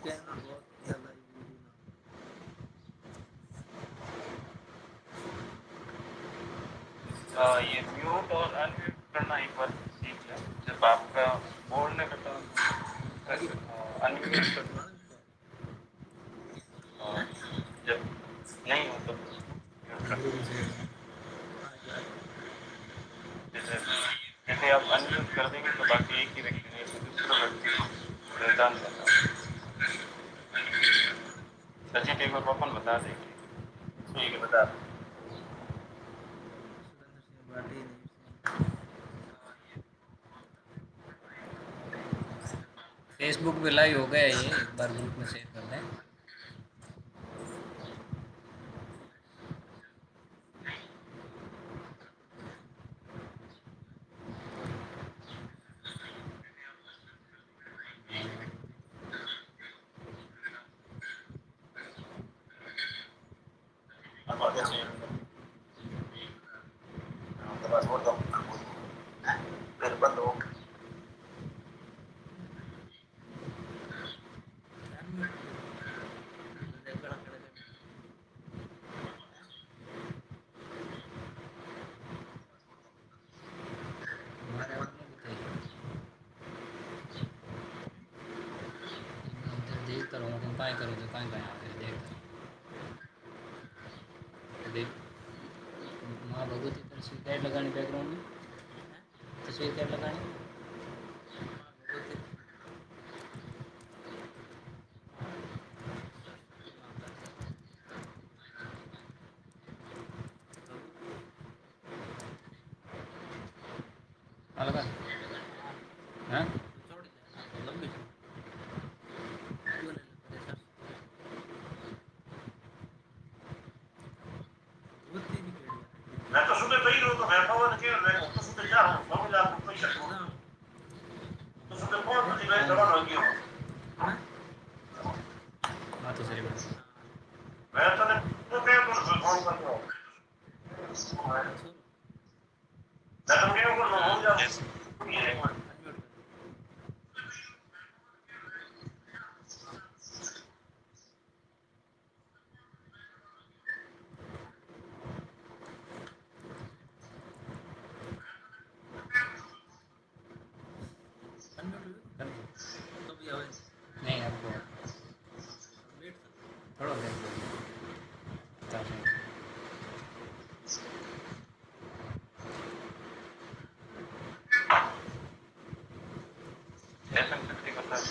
कहना बहुत ज्यादा ये म्यूट और अनम्यूट करना एक बार सीख लें। जब आपका बोलने का टर्न अनम्यूट करना, जब नहीं हो तो म्यूट करना। जैसे आप अनम्यूट कर देंगे तो बाकी एक ही व्यक्ति नहीं तो दूसरा व्यक्ति जान जाता है। सचिन एक बार पपन बता देंगे। ठीक है, बता। फेसबुक पे लाइव हो गया ये, एक बार ग्रुप में शेयर कर दें। फिर बंद हो। देखता रहूँ तुम काय करो तो काय काय देखता देख। माँ भगवती तस्वीर कैड लगानी बैकग्राउंड में, तस्वीर कैड लगानी। अलग हाँ मैं तो सुबह वही लोग बैठा हुआ नहीं, मैं तो सुबह जा रहा हूँ 9 बजे आपको पैसा तो सुबह 5 बजे मैं दवा लगी हूँ। हाँ तो सही बात। मैं तो नहीं तो क्या तो फोन कर रहा हूँ। मैं तो क्या कर रहा हूँ जा। नहीं आपको थोड़ा देर ऐसा शक्ति करता है।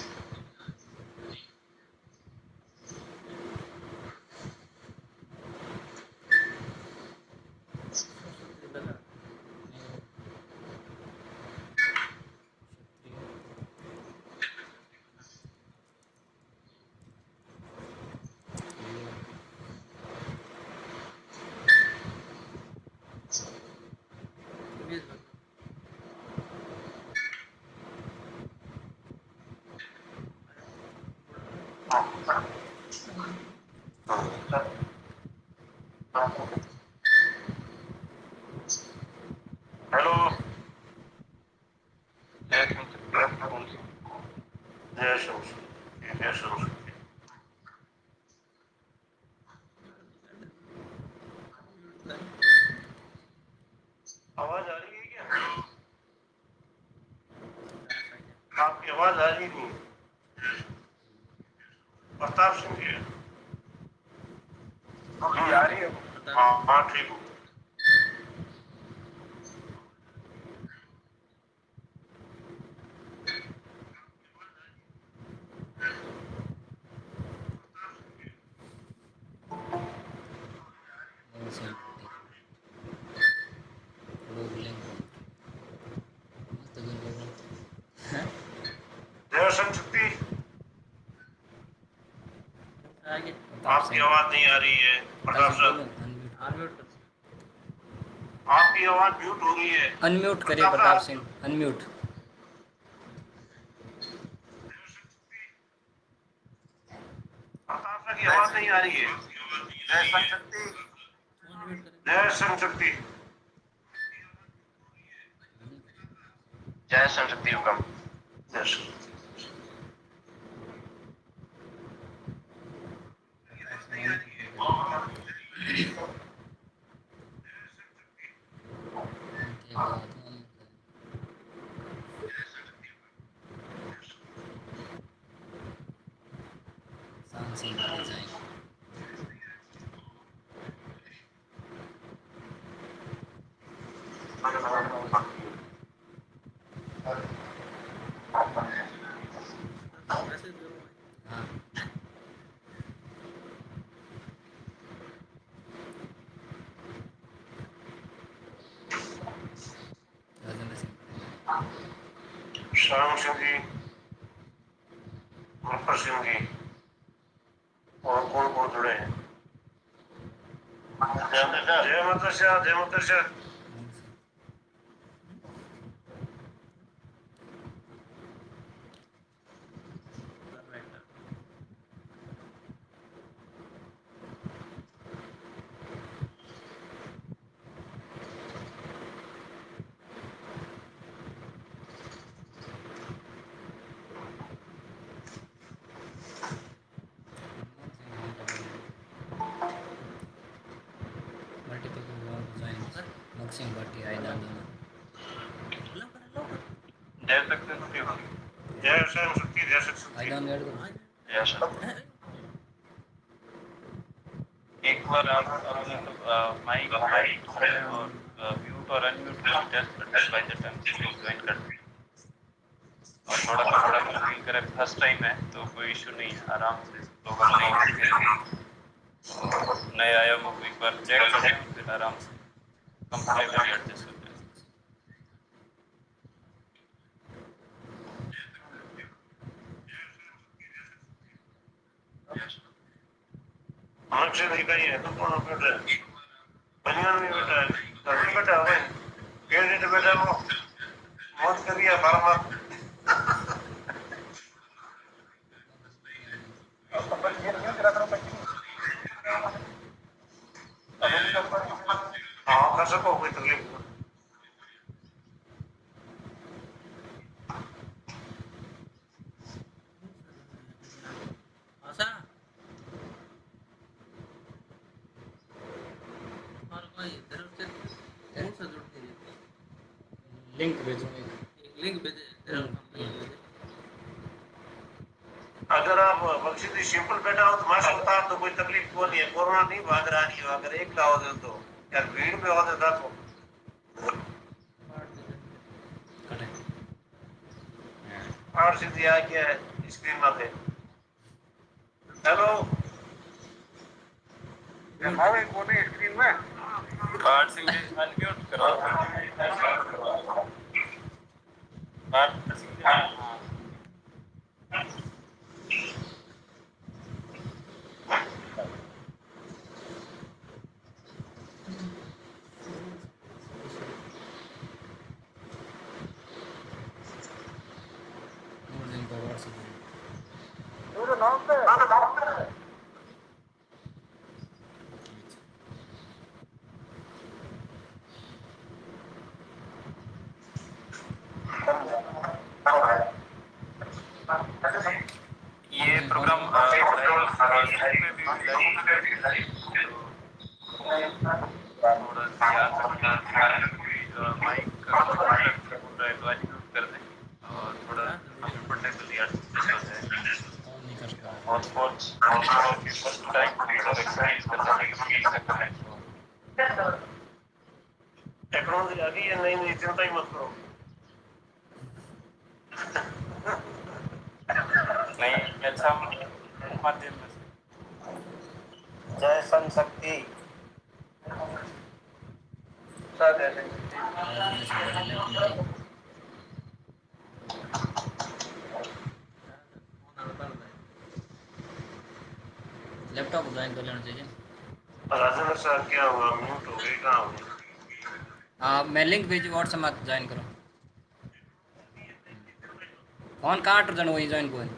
हेलो आवाज आ रही है क्या? आपकी आवाज आ रही नहीं। प्रताप सिंह जी आ रही है। हाँ ठीक हूँ। शक्ति आपकी आवाज नहीं आ रही है। प्रताप सर आपकी आवाज म्यूट हो गई है। अनम्यूट करिए प्रताप सिंह, अनम्यूट। प्रताप सर की आवाज नहीं आ रही है। जय शक्ति जय शक्ति हुकम। जय तानसेन डिजाइन हाँ राजेंद्र सिंह श्याम सिंह जी, मुखर सिंह जी और कौन कौन जुड़े हैं? जय माता शाह, जय माता Shah. multiple joins mixing bhatti aidan जय शक्ति, जय स्वयं शक्ति, जय शक्ति। aidan ऐड करो यस, एक बार आप अपने माइक और म्यूट और अनम्यूट को टेस्ट करते बाय द टाइम ज्वाइन करते हैं। और थोड़ा फील करें फर्स्ट टाइम है तो कोई इशू नहीं है, आराम से लोग नए आयामों को एक बार चेक करें फिर आराम से कंफर्टेबली एडजस्ट होते हैं। से नहीं कही है तो कौन बेटा है? बनियान में बेटा है, घर बेटा है, पेड़ बेटा वो मौत करिए फार्मा। हाँ कर सको कोई तकलीफ नहीं। लिंक भेजो लिंक भेजे अगर आप बख्शी सिंपल बैठा हो तो मास्क उतार तो कोई तकलीफ को नहीं है, कोरोना नहीं भाग रहा नहीं है। अगर एक लाओ तो यार भीड़ में हो जाता तो और सीधी आ गया है स्क्रीन में पे। हेलो हमारे कोने स्क्रीन में कार्ड सिंह अनम्यूट करो। कार्ड सिंह हां और दिन पर व्हाट्सएप मेरे नाम पे ये प्रोग्राम पे भी थोड़ा सा याद रखना माइक का बोल रहा है तो अनम्यूट कर दें और थोड़ा कंफर्टेबल एडजस्ट हो जाए। ऑन नहीं कर पा रहा हॉटस्पॉट्स की फर्स्ट टाइम एक्सरसाइज करने के लिए सकता है। टेक्नोलॉजी आ गई है, नई नई चिंता ही मत करो। नहीं अच्छा माध्यम में जय सन शक्ति Rajendra Singh link meeting laptop join कर लेना चाहिए। राजेंद्र सर क्या हुआ, म्यूट हो गई कहाँ हो गई? हाँ मैं लिंक भेजी व्हाट्सएप में ज्वाइन करो। फोन काट जन वही ज्वाइन कोई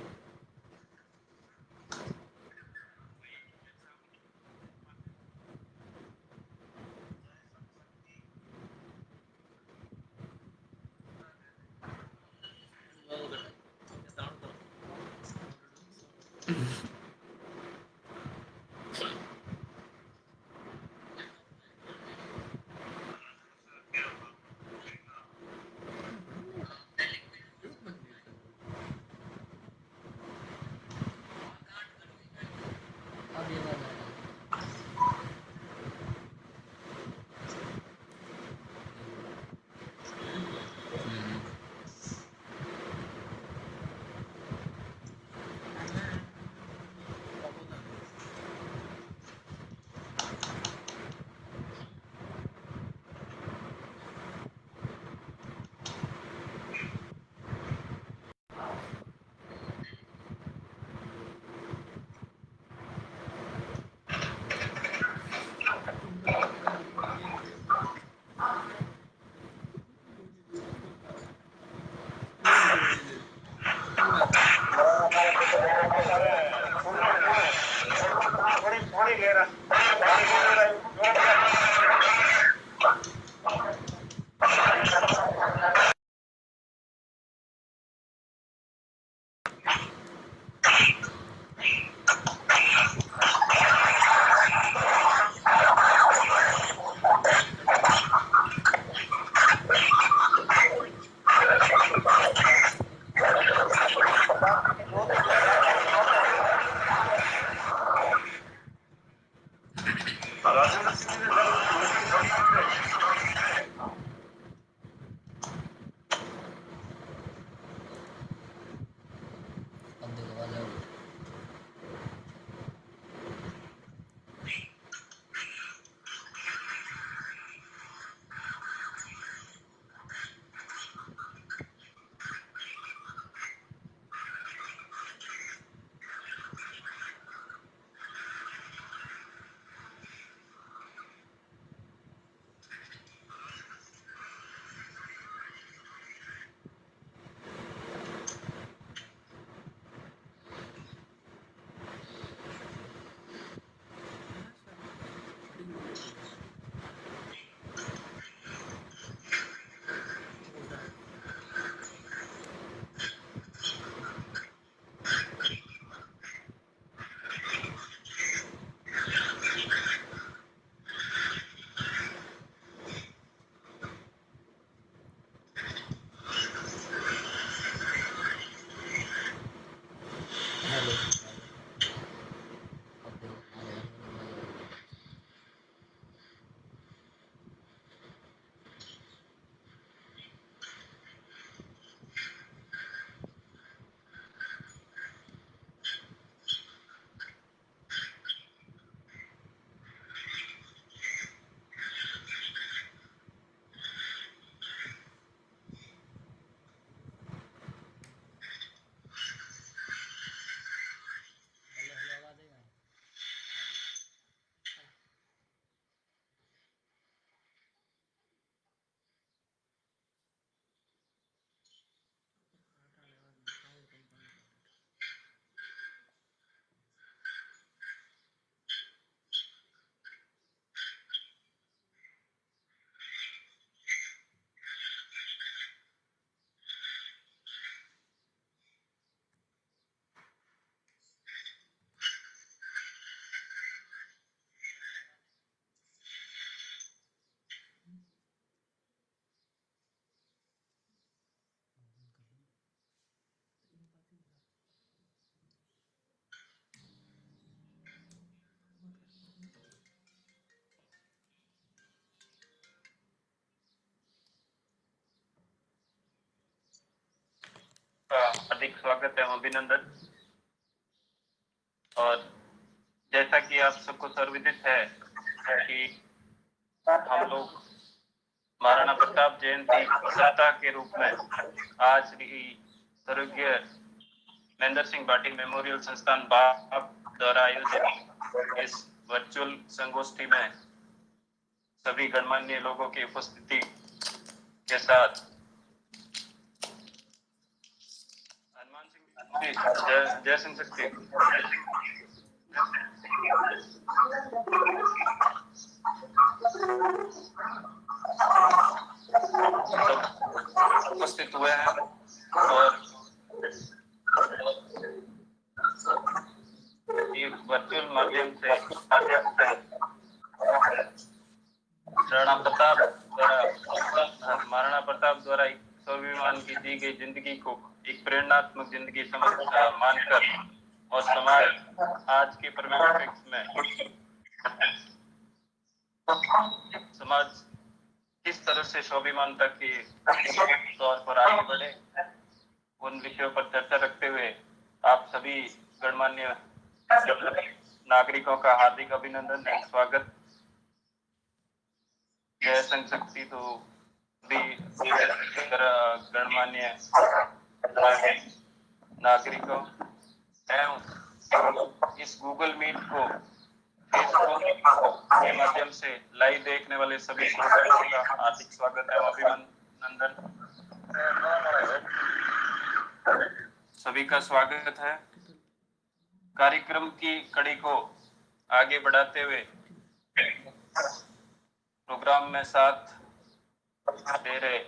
अब देखो आवाज आ रही हेलो अब देखो हेलो हेलो आवाज आई ना हार्दिक स्वागत है, अभिनंदन। और जैसा कि आप सबको सर्वविदित है कि हम लोग महाराणा प्रताप जयंती सप्ताह के रूप में आज ही स्वर्गीय महेंद्र सिंह भाटी मेमोरियल संस्थान बाप द्वारा आयोजित इस वर्चुअल संगोष्ठी में सभी गणमान्य लोगों की उपस्थिति के साथ हनुमान सिंह जय सिंह शक्ति उपस्थित हुए हैं और वर्चुअल माध्यम से महाराणा प्रताप द्वारा स्वाभिमान की दी गई जिंदगी को एक प्रेरणात्मक जिंदगी समझ मानकर और समाज आज के परिप्रेक्ष्य में समाज किस तरह से स्वाभिमानता के तौर पर आगे बढ़े, उन विषयों पर चर्चा रखते हुए आप सभी गणमान्य नागरिकों का हार्दिक अभिनंदन एवं स्वागत। जय संघ शक्ति तो भी गणमान्य नागरिकों एवं इस गूगल मीट को फेसबुक के माध्यम से लाइव देखने वाले सभी श्रोताओं का हार्दिक स्वागत एवं अभिनंदन। सभी का स्वागत है। कार्यक्रम की कड़ी को आगे बढ़ाते हुए प्रोग्राम में साथ दे रहे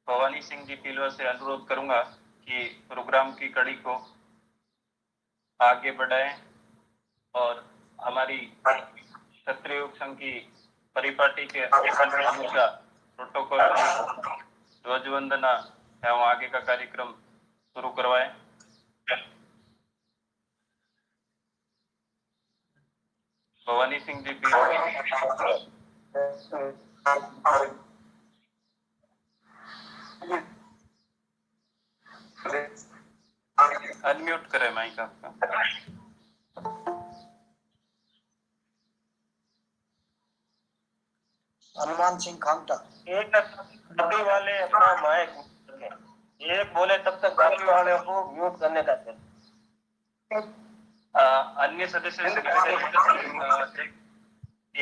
भवानी सिंह जी पिलवा से अनुरोध करूंगा कि प्रोग्राम की कड़ी को आगे बढ़ाएं और हमारी क्षत्रिय योग संघ की परिपाटी के अनुसार प्रोटोकॉल ध्वजवंदना एवं आगे का कार्यक्रम शुरू करवाएं। भवानी सिंह जी भी अनम्यूट करें माइक आपका। हनुमान सिंह खांगटा। एक बाकी वाले अपना माइक एक बोले तब तक बाकी वाले को म्यूट करने का है। अन्य सदस्य से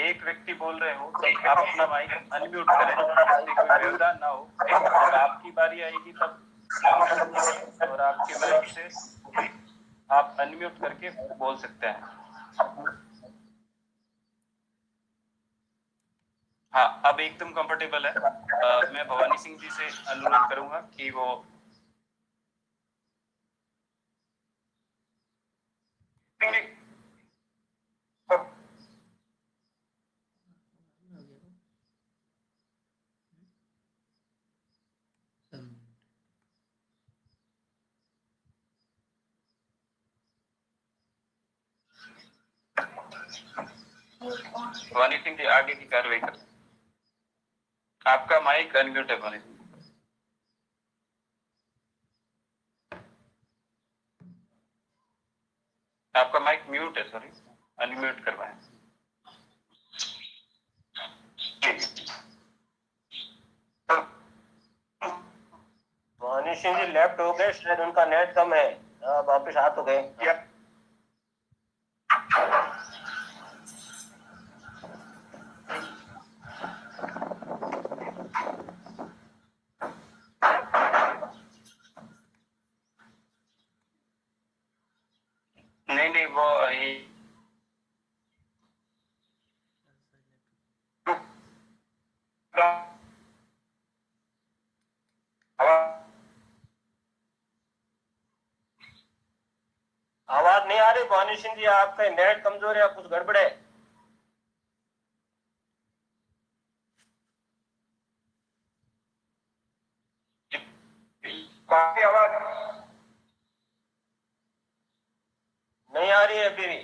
एक व्यक्ति बोल रहे हो तो आप अपना माइक अनम्यूट करें, जिससे कोई व्यवधान ना हो। जब आपकी बारी आएगी तब और आपके माइक से आप अनम्यूट करके बोल सकते हैं। हाँ, अब एकदम कंफर्टेबल है। मैं भवानी सिंह जी से अनुरोध करूंगा कि वो भवानी सिंह जी आगे की कार्रवाई करें। आपका माइक अनम्यूट है भवानी सिंह। आपका माइक म्यूट है, सॉरी, अनम्यूट करवाएं। भवानी सिंह जी लेफ्ट हो गए, शायद उनका नेट कम है, वापिस आ तो गए। नहीं वो आवाज नहीं आ रही भवानी सिंह जी, आपका नेट कमजोर है या कुछ गड़बड़ है? आवाज नहीं आ रही है अभी भी।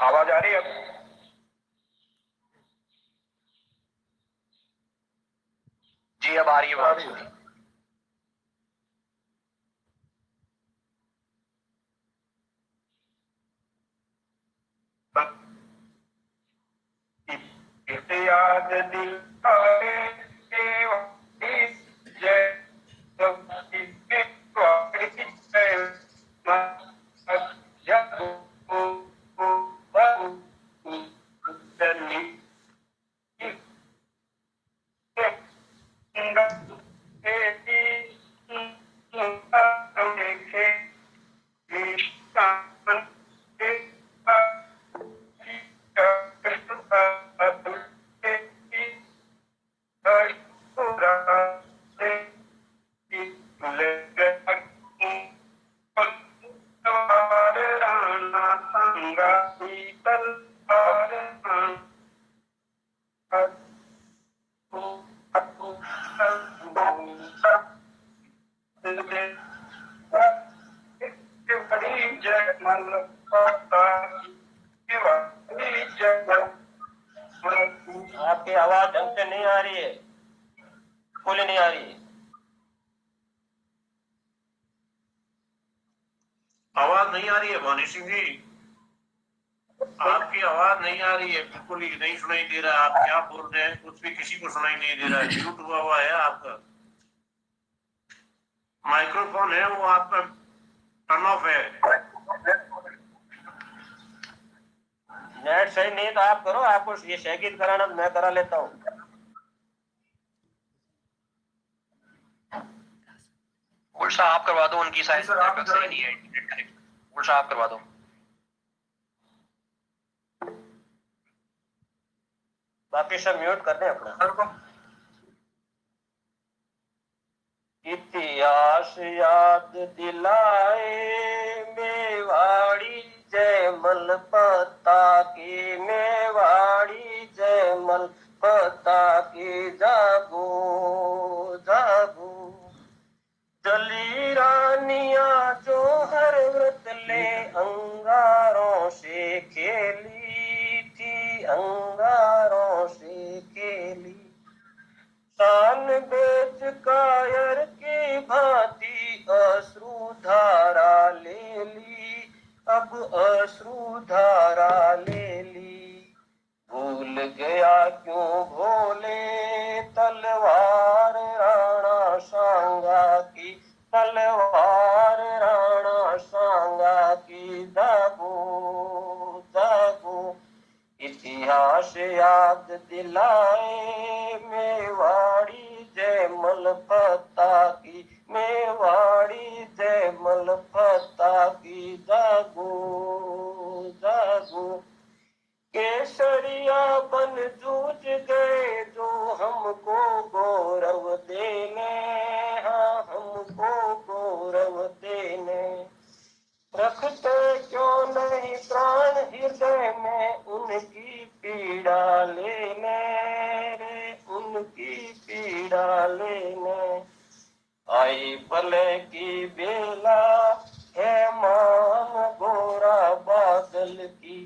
आवाज आ रही है? जी अब आ रही है। याद दिलाए आपकी आवाज ढंग से नहीं आ रही है, फुल नहीं आ रही है। आवाज नहीं आ रही है भवानी सिंह जी, आपकी आवाज नहीं आ रही है, बिल्कुल ही नहीं सुनाई दे रहा है। आप क्या बोल रहे हैं कुछ भी किसी को सुनाई नहीं दे रहा है। म्यूट हुआ है आपका माइक्रोफोन है वो आपका टर्न ऑफ है। नेट सही नहीं तो आप करो, आपको ये शहकीद कराना मैं करा लेता हूँ। उल्टा आप करवा दो, उनकी साइड सही नहीं है, उल्टा आप करवा दो। बाकी सब म्यूट कर दें अपना। इतिहास याद दिलाए मेवाड़ी जयमल पता की, मेवाड़ी जयमल पता की, जागो जागो। जली रानियां जो हर व्रत ले अंगारों से खेली थी, अंगारों से खेली। शान बेच कायर की भांति अश्रु धारा ले ली, अब अश्रु धारा ले ली। भूल गया क्यों भोले तलवार राणा सांगा की, तलवार राणा सांगा की, जागो जागो। इतिहास याद दिलाए मेवाड़ी जयमल पता की, मेवाड़ी जयमल पता की, जागो जागो। केसरिया बन जूझ गए जो हमको गौरव देने, हाँ हमको गौरव देने। रखते क्यों नहीं प्राण हृदय में उनकी पीड़ा लेने रे, उनकी पीड़ा लेने। आई भले की बेला है मान गोरा बादल की,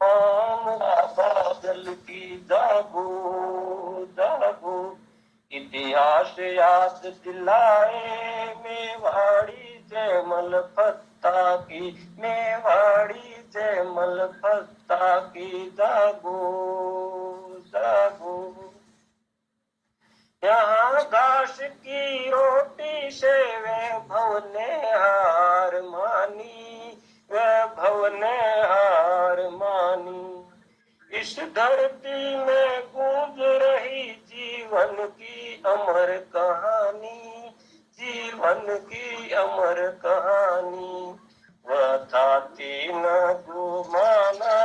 मान बादल की, जागो जागो। इतिहास याद दिलाए मेवाड़ी जयमल पता की, मेवाड़ी जयमल पता की, जागो जागो। यहाँ घास की रोटी से वैभव ने हार मानी, वैभव ने हार मानी। इस धरती में गूंज रही जीवन की अमर कहानी, जीवन की अमर कहानी। वह था तीन गुमाना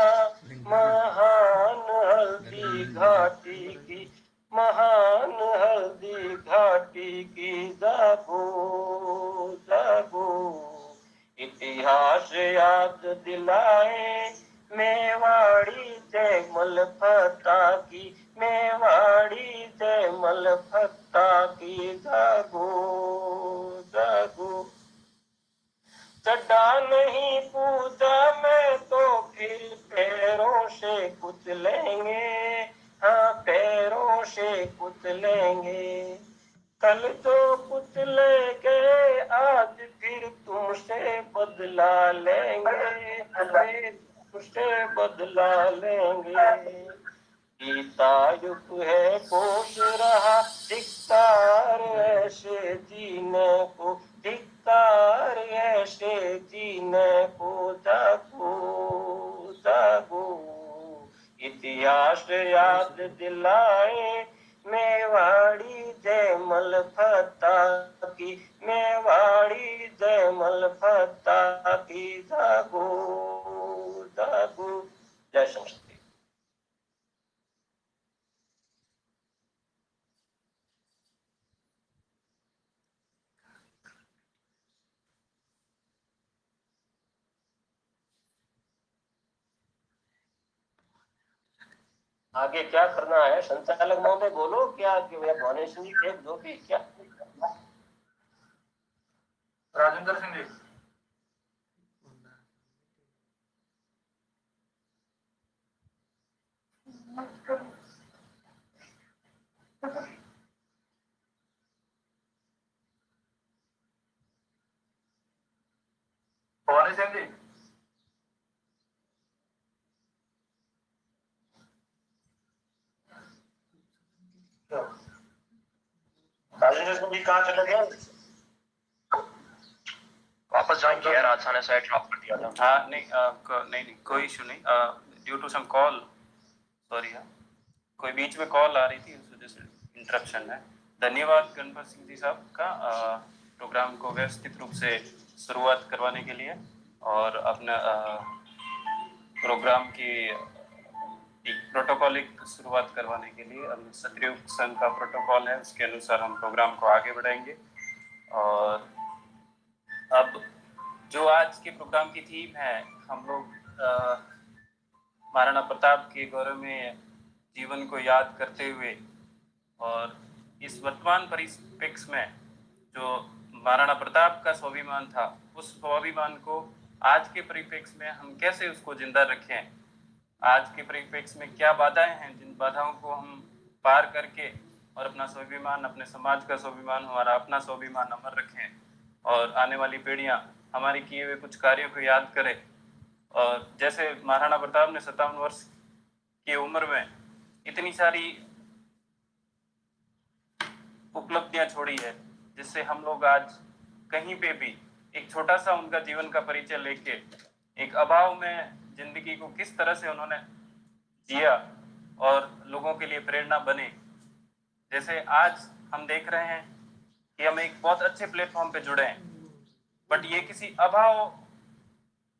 महान हल्दी घाटी की, महान हल्दी घाटी की, जागो जागो। इतिहास याद दिलाए मेवाड़ी जयमल पता की, मेवाड़ी जयमल पता की, जागो जागो। चढ़ा नहीं पूजा में तो फिर पैरों से कुचलेंगे, हाँ पैरों से कुचलेंगे। कल जो कुचले गए आज फिर तुमसे बदला लेंगे, अरे तुमसे बदला लेंगे। गीता युग है कोस रहा धिक्कार ऐसे जीने को, धिक्कार ऐसे जीने को, जागो जागो। इतिहास याद दिलाए मेवाड़ी जयमल पता की, मेवाड़ी जयमल पता की, जागो जागो। जय संस्कृत। आगे क्या करना है संचालक महोदय, बोलो क्या भुवनेश सिंह थे जो भी क्या? राजेंद्र सिंह जी। भवानी सिंह जी। राजेंद्र सिंह जी कहाँ चले गए? वापस ज्वाइन किया, राजस्थान ने साइड ड्रॉप कर दिया था। हाँ नहीं कोई इशू नहीं, due to some call, sorry. हाँ कोई बीच में कॉल आ रही थी उस वजह से इंटरप्शन है। धन्यवाद गणपत सिंह जी साहब का प्रोग्राम को व्यवस्थित रूप से शुरुआत करवाने के लिए और अपना प्रोग्राम की एक प्रोटोकॉलिक शुरुआत करवाने के लिए सतयुग संघ का प्रोटोकॉल है, उसके अनुसार हम प्रोग्राम को आगे बढ़ाएंगे। और अब जो आज के प्रोग्राम की थीम है, हम लोग महाराणा प्रताप के गौरवमय जीवन को याद करते हुए और इस वर्तमान परिप्रेक्ष्य में जो महाराणा प्रताप का स्वाभिमान था, उस स्वाभिमान को आज के परिप्रेक्ष्य में हम कैसे उसको जिंदा रखें, आज के परिप्रेक्ष्य में क्या बाधाएं हैं, जिन बाधाओं को हम पार करके और अपना स्वाभिमान, अपने समाज का स्वाभिमान, हमारा अपना स्वाभिमान अमर रखें और आने वाली पीढ़ियां हमारे किए हुए कुछ कार्यों को याद करें। और जैसे महाराणा प्रताप ने 57 वर्ष की उम्र में इतनी सारी उपलब्धियां छोड़ी है, जिससे हम लोग आज कहीं पे भी एक छोटा सा उनका जीवन का परिचय लेके एक अभाव में जिंदगी को किस तरह से उन्होंने जिया और लोगों के लिए प्रेरणा बने। जैसे आज हम देख रहे हैं कि हम एक बहुत अच्छे प्लेटफॉर्म पे जुड़े हैं, बट ये किसी अभाव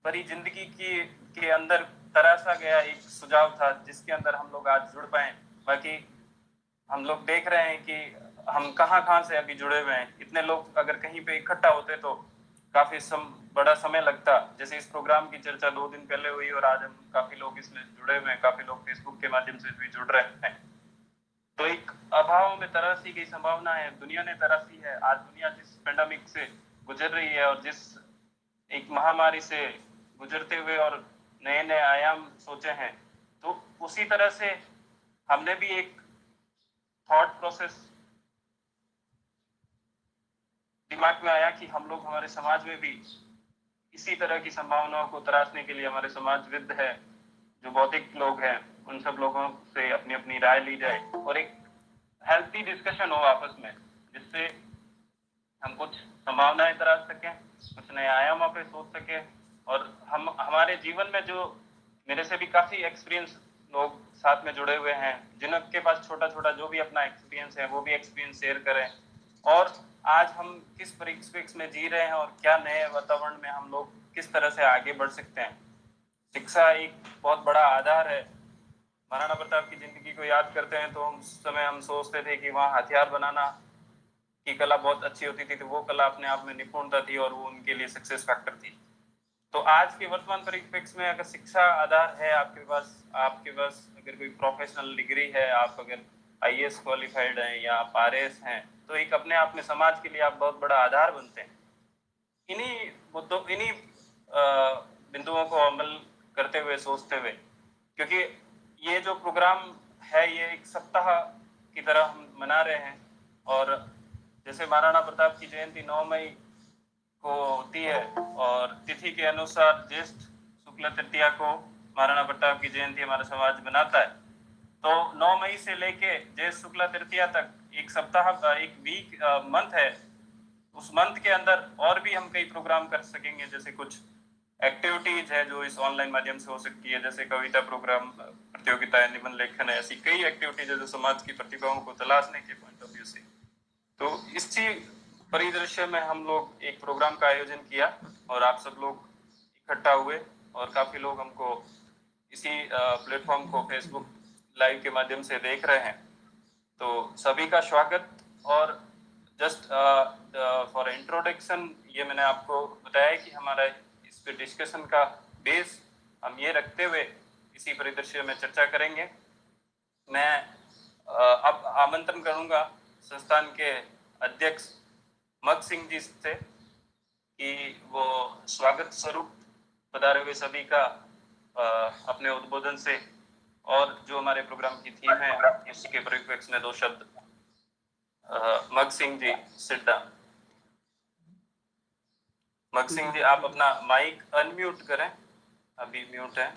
भरी जिंदगी के अंदर तराशा गया एक सुझाव था, जिसके अंदर हम लोग आज जुड़ पाए। बाकी हम लोग देख रहे हैं कि हम कहाँ से अभी जुड़े हुए हैं। इतने लोग अगर कहीं पे इकट्ठा होते तो काफी बड़ा समय लगता। जैसे इस प्रोग्राम की चर्चा 2 दिन पहले हुई और आज हम काफी लोग इसमें जुड़े हुए हैं, काफी लोग फेसबुक के माध्यम से भी जुड़ रहे हैं। तो एक अभाव में तराशी गई संभावना है, दुनिया ने तराशी है। आज दुनिया जिस पेंडेमिक से गुजर रही है और जिस एक महामारी से गुजरते हुए और नए नए आयाम सोचे हैं, तो उसी तरह से हमने भी एक थॉट प्रोसेस दिमाग में आया कि हम लोग हमारे समाज में भी इसी तरह की संभावनाओं को तराशने के लिए हमारे समाजविद है, जो बौद्धिक लोग हैं, उन सब लोगों से अपनी अपनी राय ली जाए और एक हेल्थी डिस्कशन हो आपस में, जिससे हम कुछ संभावनाएं तराश सकें, कुछ नए आयामों पे सोच सकें। और हम हमारे जीवन में जो मेरे से भी काफी एक्सपीरियंस लोग साथ में जुड़े हुए हैं, जिनके पास छोटा छोटा जो भी अपना एक्सपीरियंस है, वो भी एक्सपीरियंस शेयर करें। और आज हम किस परिप्रेक्ष्य में जी रहे हैं और क्या नए वातावरण में हम लोग किस तरह से आगे बढ़ सकते हैं। शिक्षा एक बहुत बड़ा आधार है। महाराणा प्रताप की जिंदगी को याद करते हैं तो उस समय हम सोचते थे कि वहाँ हथियार बनाना की कला बहुत अच्छी होती थी, तो वो कला अपने आप में निपुणता थी और वो उनके लिए सक्सेस फैक्टर थी। तो आज के वर्तमान परिप्रेक्ष्य में अगर शिक्षा आधार है आपके पास अगर कोई प्रोफेशनल डिग्री है, आप अगर IAS क्वालिफाइड हैं या आप RAS हैं, तो एक अपने आप में समाज के लिए आप बहुत बड़ा आधार बनते हैं। इन्हीं बिंदुओं को अमल करते हुए, सोचते हुए, क्योंकि ये जो प्रोग्राम है ये एक सप्ताह की तरह हम मना रहे हैं। और जैसे महाराणा प्रताप की जयंती 9 मई को होती है और तिथि के अनुसार ज्येष्ठ शुक्ल तृतीया को महाराणा प्रताप की जयंती हमारा समाज मनाता है। तो 9 मई से लेके ज्येष्ठ शुक्ल तृतीया तक एक सप्ताह का एक वीक मंथ है। उस मंथ के अंदर और भी हम कई प्रोग्राम कर सकेंगे, जैसे कुछ एक्टिविटीज है जो इस ऑनलाइन माध्यम से हो सकती है, जैसे कविता प्रोग्राम, प्रतियोगिताएं, निबंध लेखन है, ऐसी कई एक्टिविटीज है जो समाज की प्रतिभाओं को तलाशने के पॉइंट ऑफ व्यू से। तो इसी परिदृश्य में हम लोग एक प्रोग्राम का आयोजन किया और आप सब लोग इकट्ठा हुए और काफी लोग हमको इसी प्लेटफॉर्म को फेसबुक लाइव के माध्यम से देख रहे हैं। तो सभी का स्वागत। और जस्ट फॉर इंट्रोडक्शन ये मैंने आपको बताया कि हमारा इस पे डिस्कशन का बेस हम ये रखते हुए इसी परिदृश्य में चर्चा करेंगे। मैं अब आमंत्रण करूंगा संस्थान के अध्यक्ष मग सिंह जी से कि वो स्वागत स्वरूप पधारे हुए सभी का अपने उद्बोधन से और जो हमारे प्रोग्राम की थीम है इसके परिप्रेक्ष्य में 2 शब्द। मग सिंह जी सिट डाउन। मग सिंह जी आप अपना माइक अनम्यूट करें, अभी म्यूट है।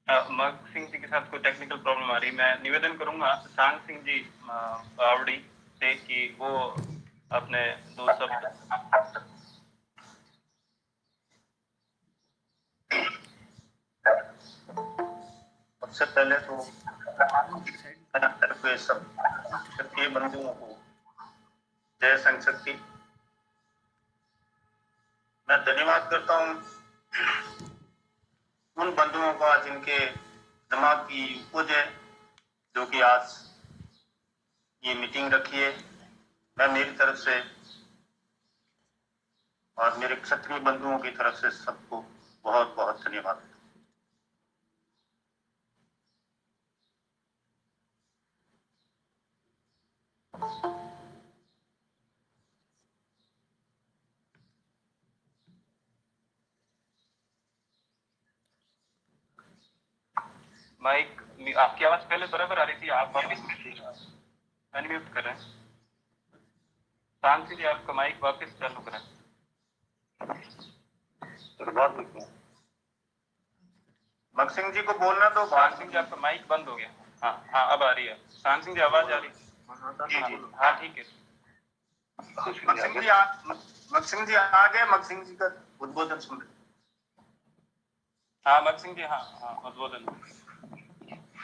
मग सिंह जी के साथ कोई टेक्निकल प्रॉब्लम आ रही, मैं निवेदन करूंगा सांग सिंह जी बावड़ी से कि वो अपने 2 शब्द। सबसे पहले तो सब क्षत्रिय बंधुओं को जय संघ शक्ति। मैं धन्यवाद करता हूँ उन बंधुओं का जिनके दिमाग की उपज है, जो कि आज ये मीटिंग रखी है। मैं मेरी तरफ से और मेरे क्षत्रिय बंधुओं की तरफ से सबको बहुत बहुत धन्यवाद। माइक, आपकी आवाज पहले बराबर आ रही थी, आप वापस अनम्यूट कर रहे हैं। सांग सिंह जी आपका माइक वापस चालू करें। मग सिंह जी को बोलना तो सांग सिंह जी आपका माइक बंद हो गया। हाँ हाँ, अब आ रही है। सांग सिंह जी आवाज आ रही है? हाँ ठीक है। मग सिंह जी आ गए। मग सिंह जी का उद्बोधन सुन रहे। हाँ मग सिंह जी, हाँ हाँ उद्बोधन।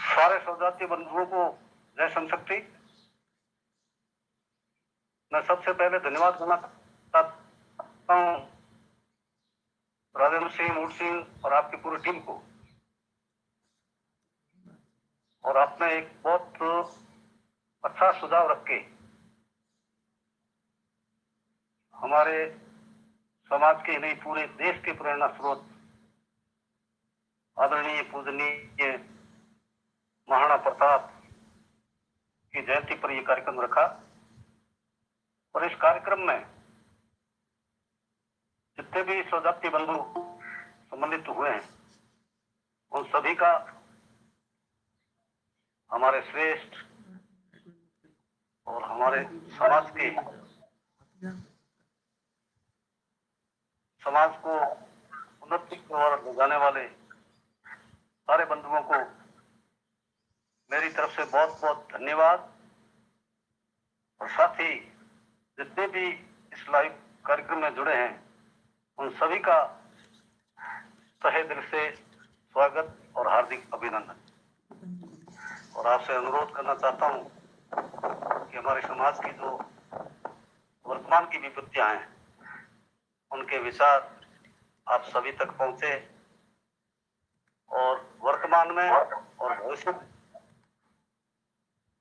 सारे सौजाती बंधुओं को जय संघ शक्ति। मैं सबसे पहले धन्यवाद करना चाहता हूँ राजेंद्र सिंह, मूड सिंह और आपकी पूरी टीम को। और आपने एक बहुत अच्छा सुझाव रख के हमारे समाज के नहीं पूरे देश के प्रेरणा स्रोत आदरणीय पूजनीय महाराणा प्रताप की जयंती पर यह कार्यक्रम रखा। और इस कार्यक्रम में जितने भी सौजाती बंधु सम्मिलित हुए हैं, उन सभी का हमारे श्रेष्ठ और हमारे समाज को उन्नति की ओर ले जाने वाले सारे बंधुओं को मेरी तरफ से बहुत बहुत धन्यवाद। और साथ ही जितने भी इस लाइव कार्यक्रम में जुड़े हैं, उन सभी का तहे दिल से स्वागत और हार्दिक अभिनंदन। और आपसे अनुरोध करना चाहता हूं कि हमारे समाज की जो वर्तमान की विपत्तियां हैं, उनके विचार आप सभी तक पहुंचे और वर्तमान में और भविष्य में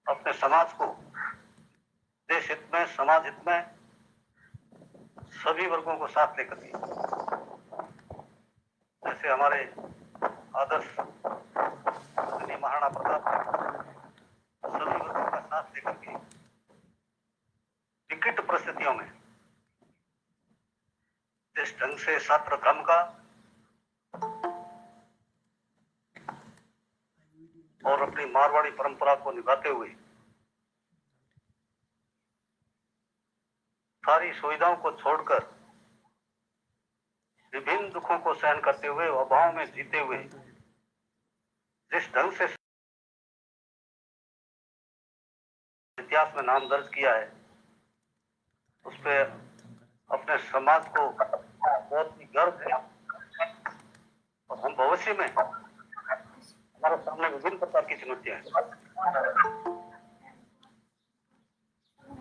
अपने समाज को देश हित में, समाज हित में सभी वर्गों को साथ लेकर के, जैसे हमारे आदर्श महाराणा प्रताप सभी वर्गों का साथ लेकर के विकट परिस्थितियों में जिस ढंग से छात्र धर्म का और अपनी मारवाड़ी परंपरा को निभाते हुए सारी सुविधाओं को छोड़कर विभिन्न दुखों को सहन करते हुए, अभाव में जीते हुए जिस ढंग से इतिहास में नाम दर्ज किया है, उस पर अपने समाज को बहुत ही गर्व है। और हम भविष्य में हमारे सामने विभिन्न प्रकार की चुनौतियां हैं।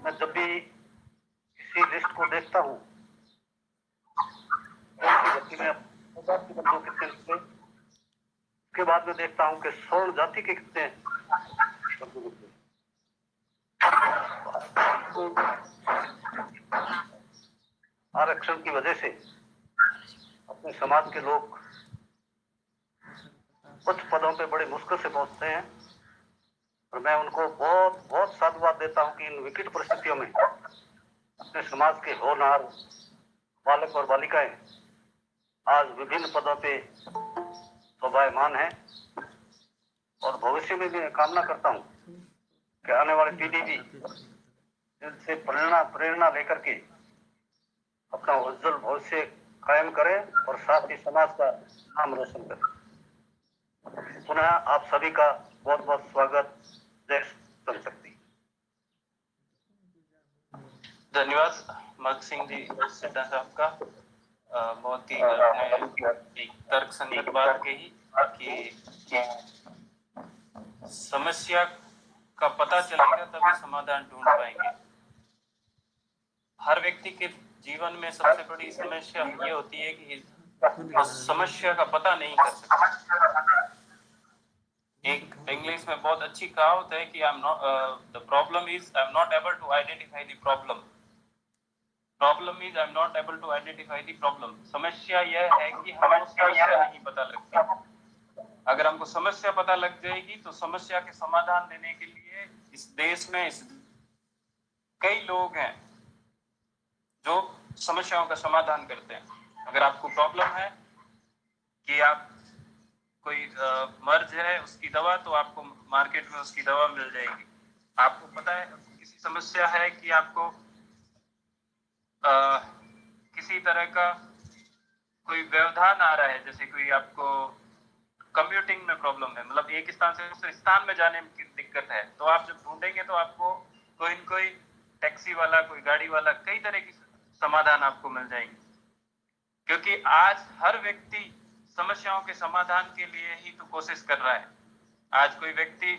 मैं जब भी किसी लिस्ट को देखता हूँ, उसके बाद में देखता हूँ कि स्वर्ण जाति के कितने आरक्षण की वजह से अपने समाज के लोग उच्च पदों पे बड़े मुश्किल से पहुंचते हैं। और मैं उनको बहुत बहुत साधुवाद देता हूं कि इन विकट परिस्थितियों में अपने समाज के होनहार बालक और बालिकाएं आज विभिन्न पदों पे शोभायमान है। और भविष्य में भी मैं कामना करता हूं कि आने वाली पीढ़ी भी इनसे प्रेरणा लेकर के अपना उज्जवल भविष्य कायम करे और साथ ही समाज का नाम रोशन करे। पुनः आप सभी का बहुत बहुत स्वागत। जय शक्ति। धन्यवाद मग सिंह जी सिद्धा साहब का। बहुत ही आपने एक तर्क संगत बात कही कि समस्या का पता चलेगा तभी समाधान ढूंढ पाएंगे। हर व्यक्ति के जीवन में सबसे बड़ी समस्या ये होती है कि वो समस्या का पता नहीं कर सकता। एक इंग्लिश में बहुत अच्छी कहावत है कि the problem is I am not able to identify the problem. Problem is I am not able to identify the problem. समस्या यह है कि हमको समस्या नहीं पता लगती। अगर हमको समस्या पता लग जाएगी तो समस्या के समाधान देने के लिए इस देश में कई लोग हैं जो समस्याओं का समाधान करते हैं। अगर आपको प्रॉब्लम है कि आप कोई मर्ज है उसकी दवा, तो आपको मार्केट में उसकी दवा मिल जाएगी। आपको पता है किसी समस्या है कि आपको किसी तरह का कोई व्यवधान आ रहा है, जैसे कोई आपको कम्यूटिंग में प्रॉब्लम है, मतलब एक स्थान से दूसरे स्थान में जाने की दिक्कत है, तो आप जब ढूंढेंगे तो आपको कोई न कोई टैक्सी वाला, कोई गाड़ी वाला, कई तरह की समाधान आपको मिल जाएंगे। क्योंकि आज हर व्यक्ति समस्याओं के समाधान के लिए ही तो कोशिश कर रहा है। आज कोई व्यक्ति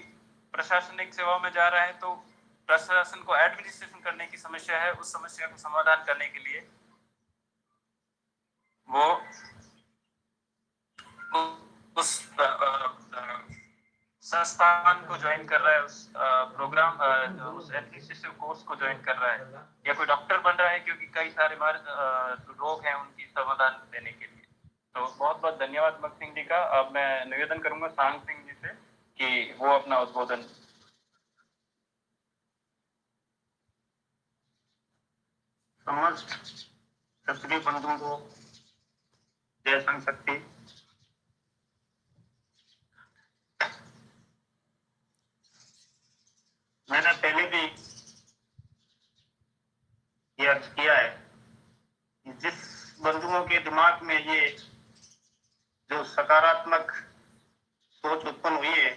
प्रशासनिक सेवा में जा रहा है तो प्रशासन को एडमिनिस्ट्रेशन करने की समस्या है, उस समस्या को समाधान करने के लिए वो उस संस्थान को ज्वाइन कर रहा है, उस प्रोग्राम उस एडमिनिस्ट्रेटिव कोर्स को ज्वाइन कर रहा है, या कोई डॉक्टर बन रहा है क्योंकि कई सारे रोग हैं उनकी समाधान देने के लिए। तो बहुत बहुत धन्यवाद मग सिंह जी का। अब मैं निवेदन करूंगा सांग सिंह जी से कि वो अपना उद्बोधन। समस्त क्षत्रिय बंधुओं को जय संघ शक्ति। मैंने पहले भी ये अर्ज किया है कि जिस बंधुओं के दिमाग में ये जो सकारात्मक सोच उत्पन्न हुई है,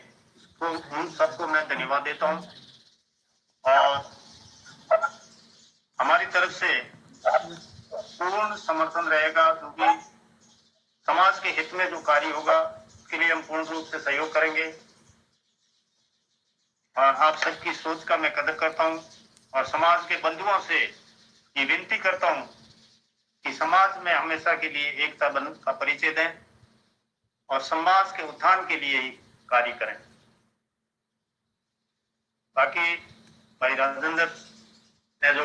उसको उन सबको मैं धन्यवाद देता हूँ। और हमारी तरफ से पूर्ण समर्थन रहेगा, क्योंकि समाज के हित में जो कार्य होगा उसके लिए हम पूर्ण रूप से सहयोग करेंगे। और आप सबकी सोच का मैं कदर करता हूं और समाज के बंधुओं से ये विनती करता हूं कि समाज में हमेशा के लिए एकता का परिचय दें और समाज के उत्थान के लिए ही कार्य करें। बाकी भाई राजेंद्र ने जो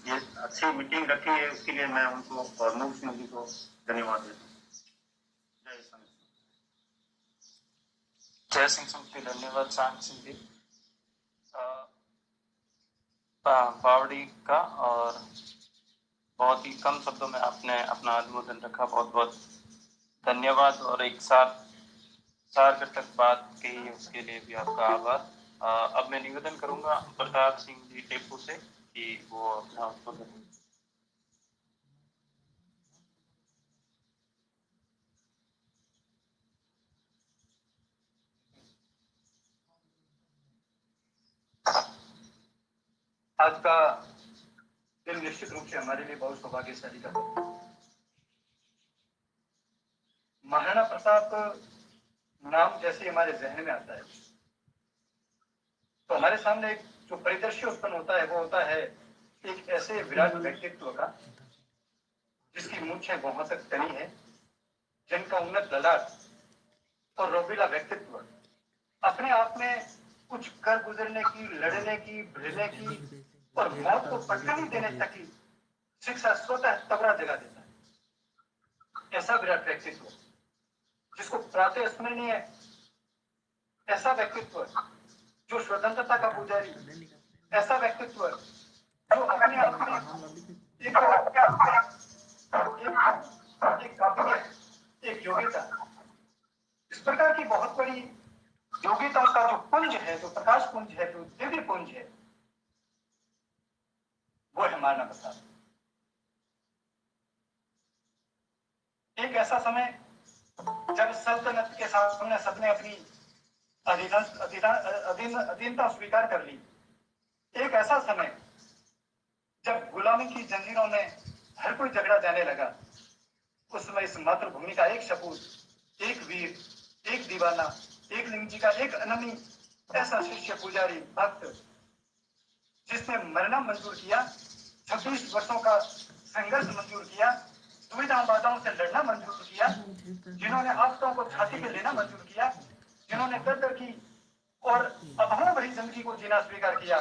ये अच्छी मीटिंग रखी है उसके लिए मैं उनको और मूल सिंह जी को धन्यवाद देता हूँ। जय संघ। जय सिंह के धन्यवाद सांग सिंह जी बावड़ी का। और बहुत ही कम शब्दों में आपने अपना अनुमोदन रखा, बहुत बहुत धन्यवाद। और एक साथ सारगर्भक बात कही उसके लिए भी आपका आभार। अब मैं निवेदन करूंगा प्रताप सिंह जी टेपू से कि वो अपना उद्बोधन। आज का दिन निश्चित रूप से हमारे लिए बहुत सौभाग्यशाली का दिन। महाराणा प्रताप नाम जैसे हमारे जहन में आता है तो हमारे सामने एक जो परिदृश्य उत्पन्न होता है वो होता है एक ऐसे विराट व्यक्तित्व का जिसकी मूंछें बहुत तक तनी है, जिनका उन्नत ललाट और रोबीला व्यक्तित्व अपने आप में कुछ कर गुजरने की, लड़ने की, भिड़ने की और मौत को पटकनी देने तक की शिक्षा स्वतः तबला जगा देता है। ऐसा विराट व्यक्तित्व जिसको प्रातः स्मरणीय, ऐसा व्यक्तित्व जो स्वतंत्रता का पुजारी, ऐसा व्यक्तित्व जो अपने आप में एक काबिलियत, एक योग्यता, इस प्रकार की बहुत बड़ी योग्यताओं का जो पुंज है, जो प्रकाश पुंज है, जो दिव्य पुंज है, वो है महाराणा प्रताप। एक ऐसा समय जब सल्तनत के सामने सबने अपनी अधीनता स्वीकार कर ली, एक ऐसा समय जब गुलामी की जंजीरों में हर कोई झगड़ा जाने लगा, उस समय इस मातृभूमि का एक सपूत, एक वीर, एक दीवाना, एक लिंग जी का एक अनमी ऐसा शिष्य, पुजारी, भक्त, जिसने मरना मंजूर किया, 26 वर्षों का संघर्ष मंजूर किया, दुविधा बाधाओं से लड़ना मंजूर किया, जिन्होंने आफतों को छाती पे लेना मंजूर किया, जिन्होंने दर की और अभाव भरी जिंदगी को जीना स्वीकार किया,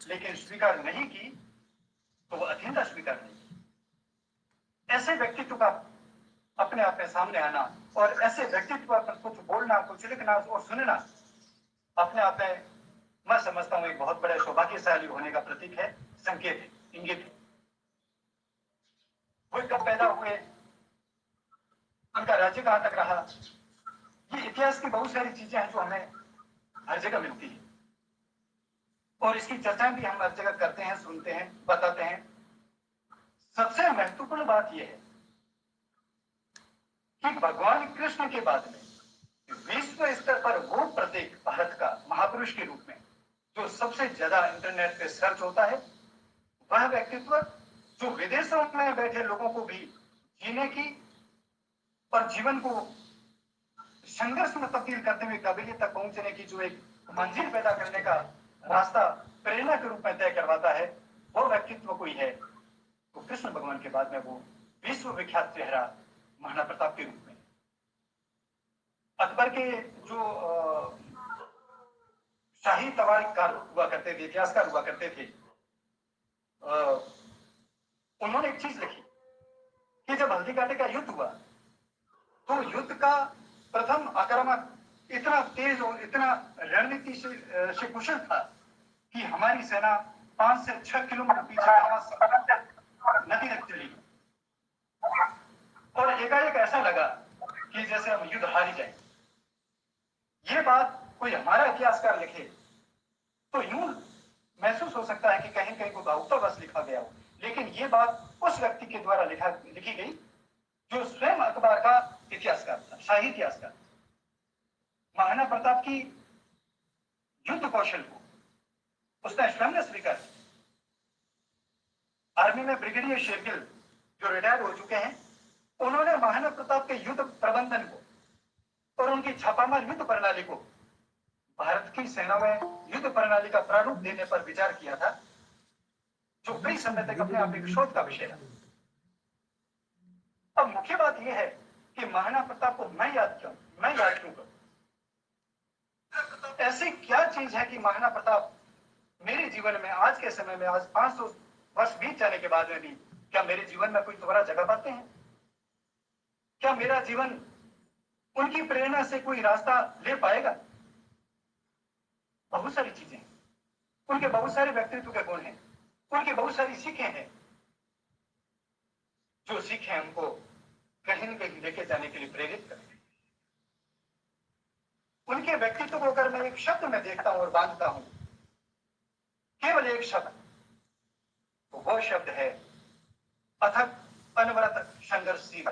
लेकिन स्वीकार नहीं की तो वो अधीनता स्वीकार नहीं की। ऐसे व्यक्तित्व का अपने आप में सामने आना और ऐसे व्यक्तित्व पर कुछ बोलना, कुछ लिखना और सुनना अपने आप में मैं समझता हूं एक बहुत बड़े सौभाग्यशाली होने का प्रतीक है, संकेत है, इंगित है। वो कब पैदा हुए, उनका राज्य कहां तक रहा, ये इतिहास की बहुत सारी चीजें हैं जो हमें हर जगह मिलती है और इसकी चर्चा भी हम हर जगह करते हैं, सुनते हैं, बताते हैं। सबसे महत्वपूर्ण बात यह है कि भगवान कृष्ण के बाद में विश्व स्तर पर वो प्रतीक भारत का महापुरुष के रूप में जो सबसे ज्यादा इंटरनेट पे सर्च होता है, वह व्यक्तित्व जो विदेशों में बैठे लोगों को भी जीने की और जीवन को संघर्ष में तब्दील करते हुए काबिलियत तक पहुंचने की जो एक मंजिल पैदा करने का रास्ता प्रेरणा के रूप में तय करवाता है, वो व्यक्तित्व कोई है तो कृष्ण भगवान के बाद में वो विश्व विख्यात चेहरा महाराणा प्रताप के रूप में। अकबर के जो शाही तवारीखकार हुआ करते थे, इतिहासकार हुआ करते थे, उन्होंने एक चीज लिखी कि जब हल्दी घाटी का युद्ध हुआ तो युद्ध का प्रथम आक्रमण इतना तेज और इतना रणनीति से कुशल था कि हमारी सेना 5 से 6 किलोमीटर पीछे नदी तक चली और एकाएक ऐसा लगा कि जैसे हम युद्ध हार ही जाए। ये बात कोई हमारा इतिहासकार लिखे तो यूं महसूस हो सकता है कि कहीं कहीं को भावुकता बस लिखा गया हो, लेकिन ये बात उस व्यक्ति के द्वारा लिखी गई जो स्वयं अखबार का इतिहासकार था, शाही इतिहासकार। महाराणा प्रताप की युद्ध कौशल को उसने स्वयं ने स्वीकार किया। आर्मी में ब्रिगेडियर शेरगिल जो रिटायर हो चुके हैं, उन्होंने महाराणा प्रताप के युद्ध प्रबंधन को और उनकी छापामार युद्ध प्रणाली को भारत की सेना में युद्ध प्रणाली का प्रारूप देने पर विचार किया था, जो कई समय तक अपने आप एक शोध का विषय था। अब मुख्य बात यह है कि महाराणा प्रताप को मैं याद क्यों करूं? ऐसी क्या चीज है कि महाराणा प्रताप मेरे जीवन में आज के समय में, आज 500 वर्ष बीत जाने के बाद में भी, क्या मेरे जीवन में कोई दोबारा जगह पाते हैं? क्या मेरा जीवन उनकी प्रेरणा से कोई रास्ता ले पाएगा? बहुत सारी चीजें हैं, उनके बहुत सारे व्यक्तित्व के गुण हैं, उनकी बहुत सारी सीखें हैं, जो सीखें हमको कहीं न कहीं लेके जाने के लिए प्रेरित करते हैं। उनके व्यक्तित्व को अगर मैं एक शब्द में देखता हूं और बांधता हूं, केवल एक शब्द, तो वो शब्द है अथक अनवरत संघर्षशील।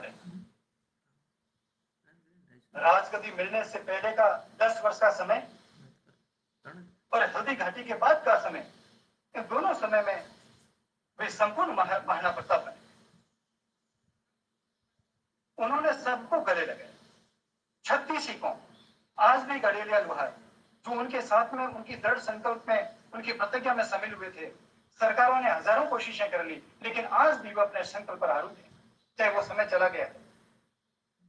राजगद्दी मिलने से पहले का 10 वर्ष का समय और हल्दी घाटी के बाद का समय, इन दोनों समय में वे संपूर्ण महाराणा प्रताप बने। उन्होंने सबको गले लगाए, 36 सिखों, आज भी गडेलिया लोहार जो उनके साथ में, उनकी दृढ़ संकल्प में, उनकी प्रतिज्ञा में शामिल हुए थे। सरकारों ने हजारों कोशिशें कर ली, लेकिन आज भी वो अपने संकल्प पर आरूढ़ है, चाहे वो समय चला गया।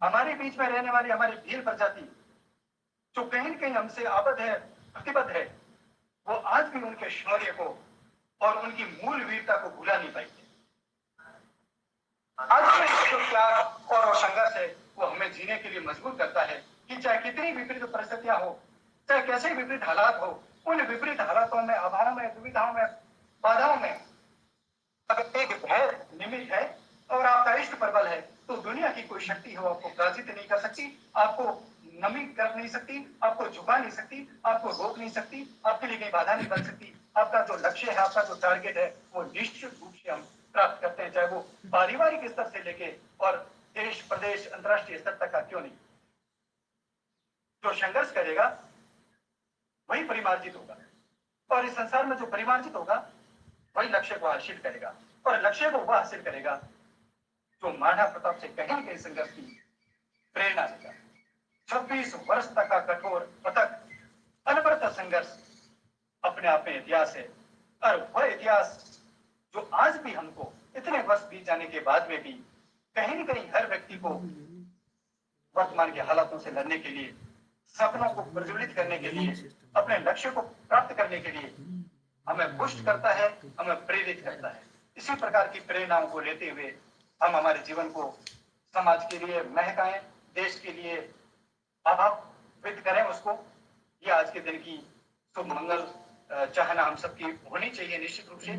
हमारे बीच में रहने वाली हमारी भील प्रजाति जो कहीं न कहीं हमसे आबद्ध है, प्रतिबद्ध है, वो आज भी उनके शौर्य को और उनकी मूल वीरता को भुला नहीं पाई। आज भी जो त्याग और संघर्ष है वो हमें जीने के लिए मजबूर करता है कि चाहे कितनी विपरीत परिस्थितियां हो, चाहे कैसे विपरीत हालात हो, उन विपरीत हालातों में, अभावों में, दुविधाओं में, बाधाओं में अगर एक धैर्य निमित्त है और आपका इष्ट प्रबल है, तो दुनिया की कोई शक्ति हो आपको पराजित नहीं कर सकती, आपको नमी कर नहीं सकती, आपको झुका नहीं सकती, आपको रोक नहीं सकती, आपके लिए कोई बाधा नहीं बन सकती। आपका जो लक्ष्य है, आपका जो टारगेट है, वो निश्चित रूप से हम प्राप्त करते हैं, चाहे वो पारिवारिक स्तर से लेके और देश, प्रदेश, अंतर्राष्ट्रीय स्तर तक का क्यों नहीं। जो संघर्ष करेगा वही परिमार्जित होगा, और इस संसार में जो परिमार्जित होगा वही लक्ष्य को हासिल करेगा, और लक्ष्य को वह हासिल करेगा जो महाराणा प्रताप से कहीं न कहीं संघर्ष की प्रेरणा लेगा। 26 वर्ष तक का कठोर अथक अनवरत संघर्ष अपने आप में इतिहास है, और वह इतिहास जो आज भी हमको इतने वर्ष बीत जाने के बाद में भी कहीं न कहीं हर व्यक्ति को वर्तमान के हालातों से लड़ने के लिए, सपनों को प्रज्वलित करने के लिए, अपने लक्ष्य को प्राप्त करने के लिए हमें पुष्ट करता है, हमें प्रेरित करता है। इसी प्रकार की प्रेरणाओं को लेते हुए हम हमारे जीवन को समाज के लिए महकाएं, देश के लिए अभाव व्यक्त करें उसको। ये आज के दिन की शुभ मंगल चाहना हम सबकी होनी चाहिए निश्चित रूप से।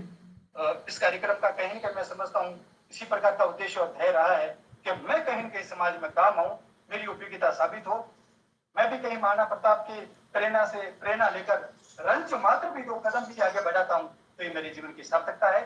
इस कार्यक्रम का कहीं न कहीं मैं समझता हूँ इसी प्रकार का उद्देश्य और ध्येय रहा है कि मैं कहीं न कहीं समाज में काम आऊं, मेरी उपयोगिता साबित हो, मैं भी कहीं महाराणा प्रताप की प्रेरणा से प्रेरणा लेकर रंच मात्र भी 2 कदम भी आगे बढ़ाता हूं, तो ये मेरे जीवन की सार्थकता है।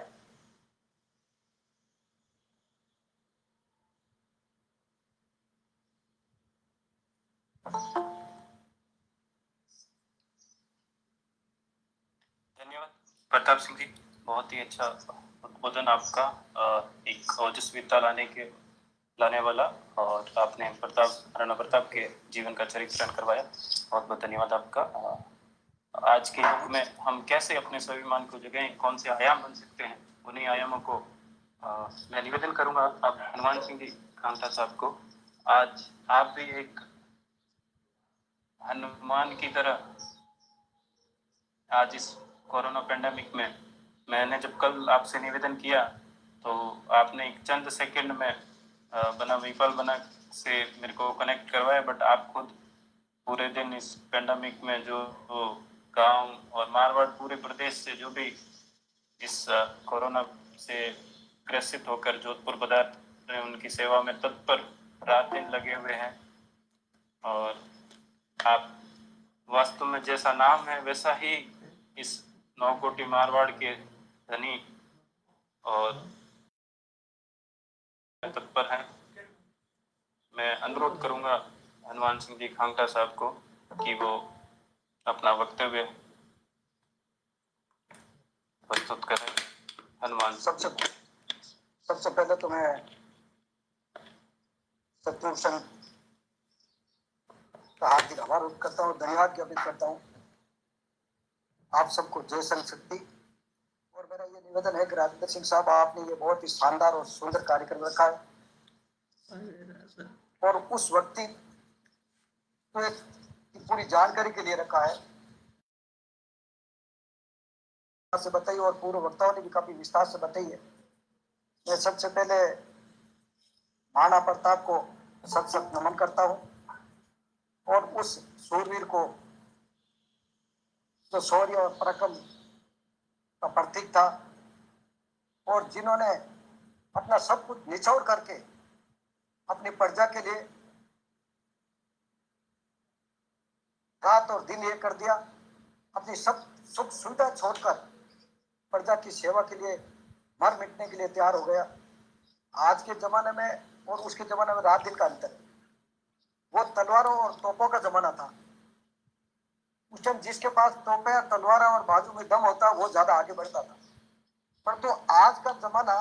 धन्यवाद प्रताप सिंह जी, बहुत ही अच्छा उद्बोधन आपका, एक ओजस्वीता लाने वाला, और आपने महाराणा प्रताप के जीवन का चरित्रण करवाया। बहुत बहुत धन्यवाद आपका। आज के युग में हम कैसे अपने स्वाभिमान को जगाएं, कौन से आयाम बन सकते हैं, उन्हीं आयामों को मैं निवेदन करूंगा अब हनुमान सिंह जी कांता साहब को। आज आप भी एक हनुमान की तरह आज इस कोरोना पेंडेमिक में, मैंने जब कल आपसे निवेदन किया तो आपने एक चंद सेकंड में बना विफल बना से मेरे को कनेक्ट करवाया, बट आप खुद पूरे दिन इस पेंडेमिक में जो गांव और मारवाड़ पूरे प्रदेश से जो भी इस कोरोना से ग्रसित होकर जोधपुर पधार रहे, उनकी सेवा में तत्पर रात दिन लगे हुए हैं। और आप वास्तव में जैसा नाम है वैसा ही इस 9 कोटि मारवाड़ के धनी और तत्पर हैं। मैं अनुरोध करूंगा हनुमान सिंह जी खांगटा साहब को कि वो अपना वक्तव्य प्रस्तुत करें। हनुमान सबसे पहले तो मैं सत्यभूषण का हार्दिक आभार व्यक्त करता हूँ, धन्यवाद ज्ञापित करता हूँ आप सबको। जय संघ शक्ति। और मेरा ये निवेदन है कि राजेंद्र सिंह साहब, आपने ये बहुत ही शानदार और सुंदर कार्यक्रम रखा है, और उस व्यक्ति को की पूरी जानकारी के लिए रखा है से बताई, और पूर्व वक्ताओं ने भी काफी विस्तार से बताई है। मैं सबसे पहले महाराणा प्रताप को सत सत नमन करता हूँ, और उस सूरवीर को जो शौर्य और पराक्रम का प्रतीक था, और जिन्होंने अपना सब कुछ निचोड़ करके अपनी प्रजा के लिए रात और दिन एक कर दिया, अपनी सब सुख सुविधा छोड़कर प्रजा की सेवा के लिए मर मिटने के लिए तैयार हो गया। आज के जमाने में और उसके जमाने में रात दिन का अंतर, वो तलवारों और तोपों का जमाना था। उस टाइम जिसके पास तोपें, तलवार और बाजू में दम होता वो ज्यादा आगे बढ़ता था। परंतु आज का जमाना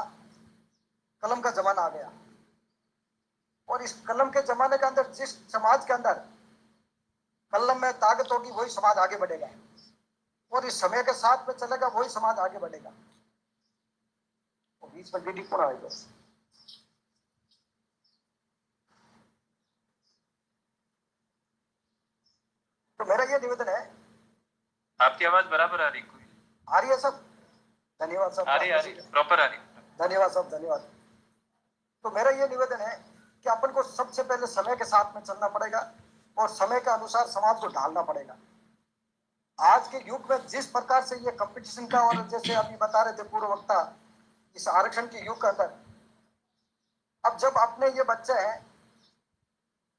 कलम का जमाना आ गया, और इस कलम के जमाने के अंदर जिस समाज के अंदर कलम में ताकत होगी वही समाज आगे बढ़ेगा, और इस समय के साथ में चलेगा वही समाज आगे बढ़ेगा। और बीच में डीडी कौन आएगा? तो मेरा ये निवेदन है। आपकी आवाज बराबर आ रही? कोई आ रही है सब? धन्यवाद साहब। आ रही प्रॉपर आ रही। धन्यवाद साहब, धन्यवाद। तो मेरा ये निवेदन है कि अपन को सबसे पहले समय के साथ में चलना पड़ेगा, और समय के अनुसार समाज को ढालना पड़ेगा। आज के युग में जिस प्रकार से ये कंपटीशन का, और जैसे अभी बता रहे थे पूर्व वक्ता, इस आरक्षण के युग के अंदर, अब जब अपने ये बच्चे हैं,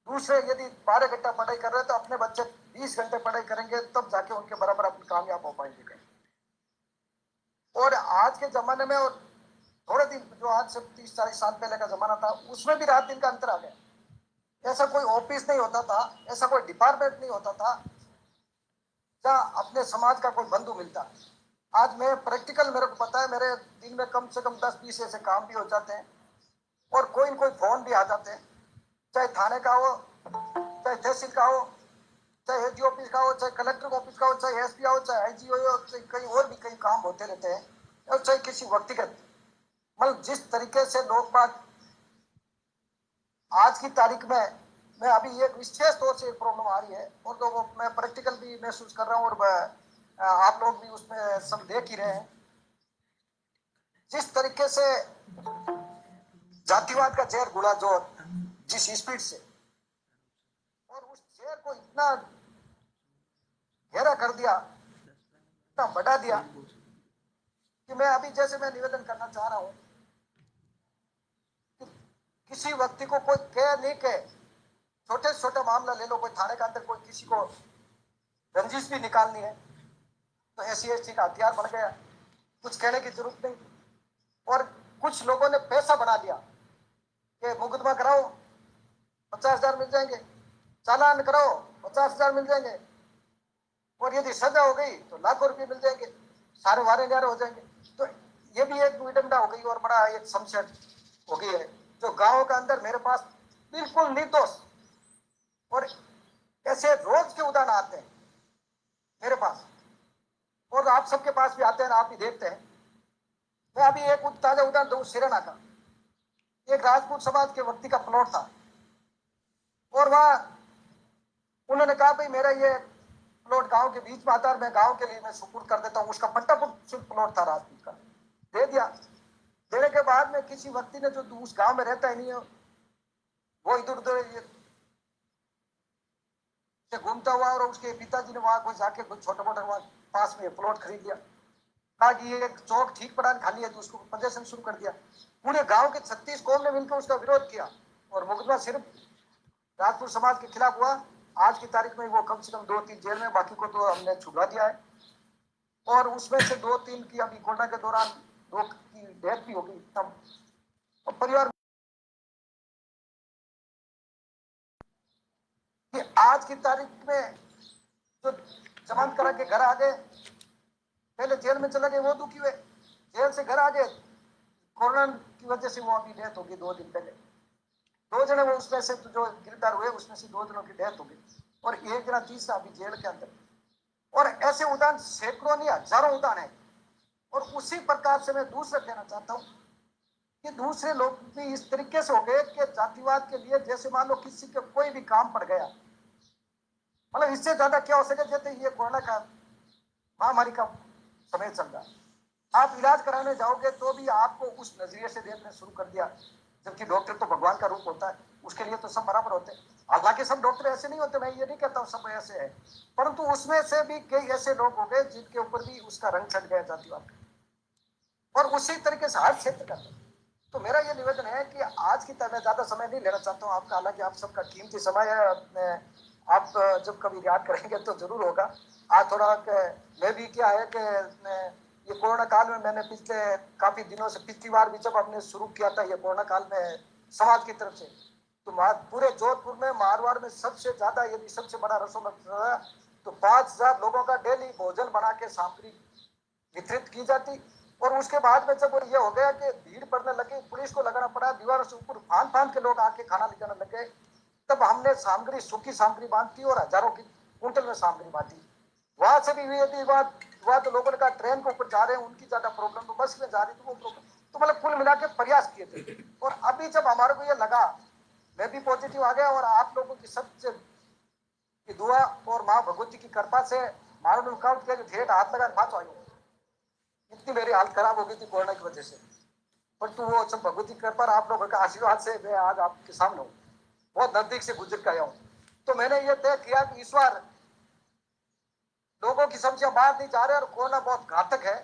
दूसरे यदि 12 घंटा पढ़ाई कर रहे हैं तो अपने बच्चे 20 घंटे पढ़ाई करेंगे, तब जाके उनके बराबर अपनी कामयाब हो पाएंगे। और आज के जमाने में, और थोड़े दिन जो आज से 30-40 साल पहले का जमाना था, उसमें भी रात दिन का अंतर आ गया। ऐसा कोई ऑफिस नहीं होता था, ऐसा कोई डिपार्टमेंट नहीं होता था जहाँ अपने समाज का कोई बंधु मिलता। आज मैं प्रैक्टिकल, मेरे को पता है, मेरे दिन में कम से कम 10-20 ऐसे काम भी हो जाते हैं और कोई न कोई फोन भी आ जाते हैं, चाहे थाने का हो, चाहे तहसील का हो, चाहे एसडी ऑफिस का हो, चाहे कलेक्टर ऑफिस का हो, चाहे एसपी हो, चाहे आईजी हो, चाहे कहीं और भी कई काम होते रहते हैं, और चाहे किसी व्यक्तिगत, मतलब जिस तरीके से लोग बात आज की तारीख में, मैं अभी एक विशेष तौर से एक प्रॉब्लम आ रही है और तो वो मैं प्रैक्टिकल भी महसूस कर रहा हूँ और आप लोग भी उसमें सब देख ही रहे हैं, जिस तरीके से जातिवाद का जहर घुला जो जिस स्पीड से, और उस जहर को इतना गहरा कर दिया, इतना बढ़ा दिया कि मैं अभी जैसे मैं निवेदन करना चाह रहा हूं कि किसी व्यक्ति को कोई कह नहीं कहे, छोटे से छोटा मामला ले लो, कोई थाने के अंदर कोई किसी को रंजिश भी निकालनी है तो SC/ST का हथियार बन गया, कुछ कहने की जरूरत नहीं। और कुछ लोगों ने पैसा बना लिया कि मुकदमा कराओ 50,000 मिल जाएंगे, चालान कराओ 50,000 मिल जाएंगे, और यदि सजा हो गई तो लाखों रुपए मिल जाएंगे, सारे वारे न्यारे हो जाएंगे। तो ये भी एक विडंबना हो गई और बड़ा एक समस्या हो गई है जो गाँव के अंदर मेरे पास बिल्कुल निर्दोष, और ऐसे रोज के उदाहरण आते हैं मेरे पास और आप सबके पास भी आते हैं, आप भी देखते हैं। मैं अभी एक ताजा उदाहरण दूं, सिरना का एक राजपूत समाज के व्यक्ति का प्लॉट था और वह उन्होंने कहा भाई मेरा ये प्लॉट गांव के बीच में आता है, मैं गांव के लिए मैं सुपुर्द कर देता हूं। उसका पट्टा प्लॉट था राजपूत का, दे दिया। देने के बाद में किसी व्यक्ति ने जो उस गांव में रहता ही नहीं है, वो इधर उधर से घूमता हुआ, और उसके पिताजी ने वहां कोई जाके कुछ छोटा मोटा वहां पास में प्लॉट खरीद लिया, कहा कि ये एक चौक ठीक पड़ा खाली है, तो उसको प्रदर्शन शुरू कर दिया। पूरे गांव के 36 कौम ने मिलकर उसका विरोध किया और मुकदमा सिर्फ राजपूत समाज के खिलाफ हुआ। आज की तारीख में वो कम से कम 2-3 जेल में, बाकी को तो हमने छुड़वा दिया है, और उसमें से 2-3 की अभी कोरोना के दौरान 2 की डेथ भी हो गई। तब और परिवार कि आज की तारीख में जो जमानत करा के घर आ गए, पहले जेल में चले गए वो दुखी हुए, जेल से घर आ गए, कोरोना की वजह से वो अभी डेथ हो गई 2 दिन पहले। 2 जने वो उसमें से जो गिरफ्तार हुए उसमें से 2 जनों की डेथ हो गई, और एक जना तीसरा अभी जेल के अंदर। और ऐसे उदाहरण सैकड़ों नहीं हजारों उदाहरण है। और उसी प्रकार से मैं दूसरा कहना चाहता हूँ कि दूसरे लोग भी इस तरीके से हो गए कि जातिवाद के लिए, जैसे मान लो किसी के कोई भी काम पड़ गया, मतलब इससे ज्यादा क्या हो सके, जैसे ये कोरोना का महामारी का समय चल रहा है, आप इलाज कराने जाओगे तो भी आपको उस नजरिए से देखने शुरू कर दिया, जबकि डॉक्टर तो भगवान का रूप होता है, उसके लिए तो सब बराबर होते हैं। हालांकि सब डॉक्टर ऐसे नहीं होते, मैं ये नहीं कहता हूँ सब ऐसे है, परंतु उसमें से भी कई ऐसे लोग हो गए जिनके ऊपर भी उसका रंग चढ़ गया जातिवाद का, और उसी तरीके से हर क्षेत्र का। तो मेरा ये निवेदन है कि आज की तरह ज्यादा समय नहीं लेना चाहता हूँ आपका, हालांकि आप सबका कीमती समय है, आप जब कभी याद करेंगे तो जरूर होगा। आज थोड़ा मैं भी क्या है कि ये कोरोना काल में मैंने पिछले काफी दिनों से, पिछली बार भी जब हमने शुरू किया था ये कोरोना काल में समाज की तरफ से, तो पूरे जोधपुर में मारवाड़ में सबसे ज्यादा, यदि सबसे बड़ा रसों तो 5,000 लोगों का डेली भोजन बना के सामग्री वितरित की जाती। और उसके बाद में जब ये हो गया कि भीड़ पड़ने लगी, पुलिस को लगाना पड़ा, दीवारों से ऊपर फांद फांद के लोग आके खाना ले जाने लगे, तब हमने सामग्री, सूखी सामग्री बांटती और हजारों की कुंटल में सामग्री बांटी। वहां से भी यदि हुआ तो लोगों ने कहा ट्रेन के ऊपर जा रहे हैं, उनकी ज्यादा प्रॉब्लम, तो बस में जा रही थी वो प्रॉब्लम, तो मतलब कुल मिला के प्रयास किए थे। और अभी जब हमारे को ये लगा, मैं भी पॉजिटिव आ गया, और आप लोगों की सबसे की दुआ और माँ भगवती की कृपा से मारो काउंट किया, ठेठ हाथ लगा बात आई, इतनी मेरी हालत खराब हो गई थी कोरोना की वजह से, परंतु वो सब भगवती की कृपा, आप लोगों का आशीर्वाद से मैं आज आपके सामने हूँ, बहुत नजदीक से गुजर के आया हूँ। तो मैंने ये तय किया कि इस बार लोगों की समस्या बाहर नहीं जा रहे, और कोरोना बहुत घातक है,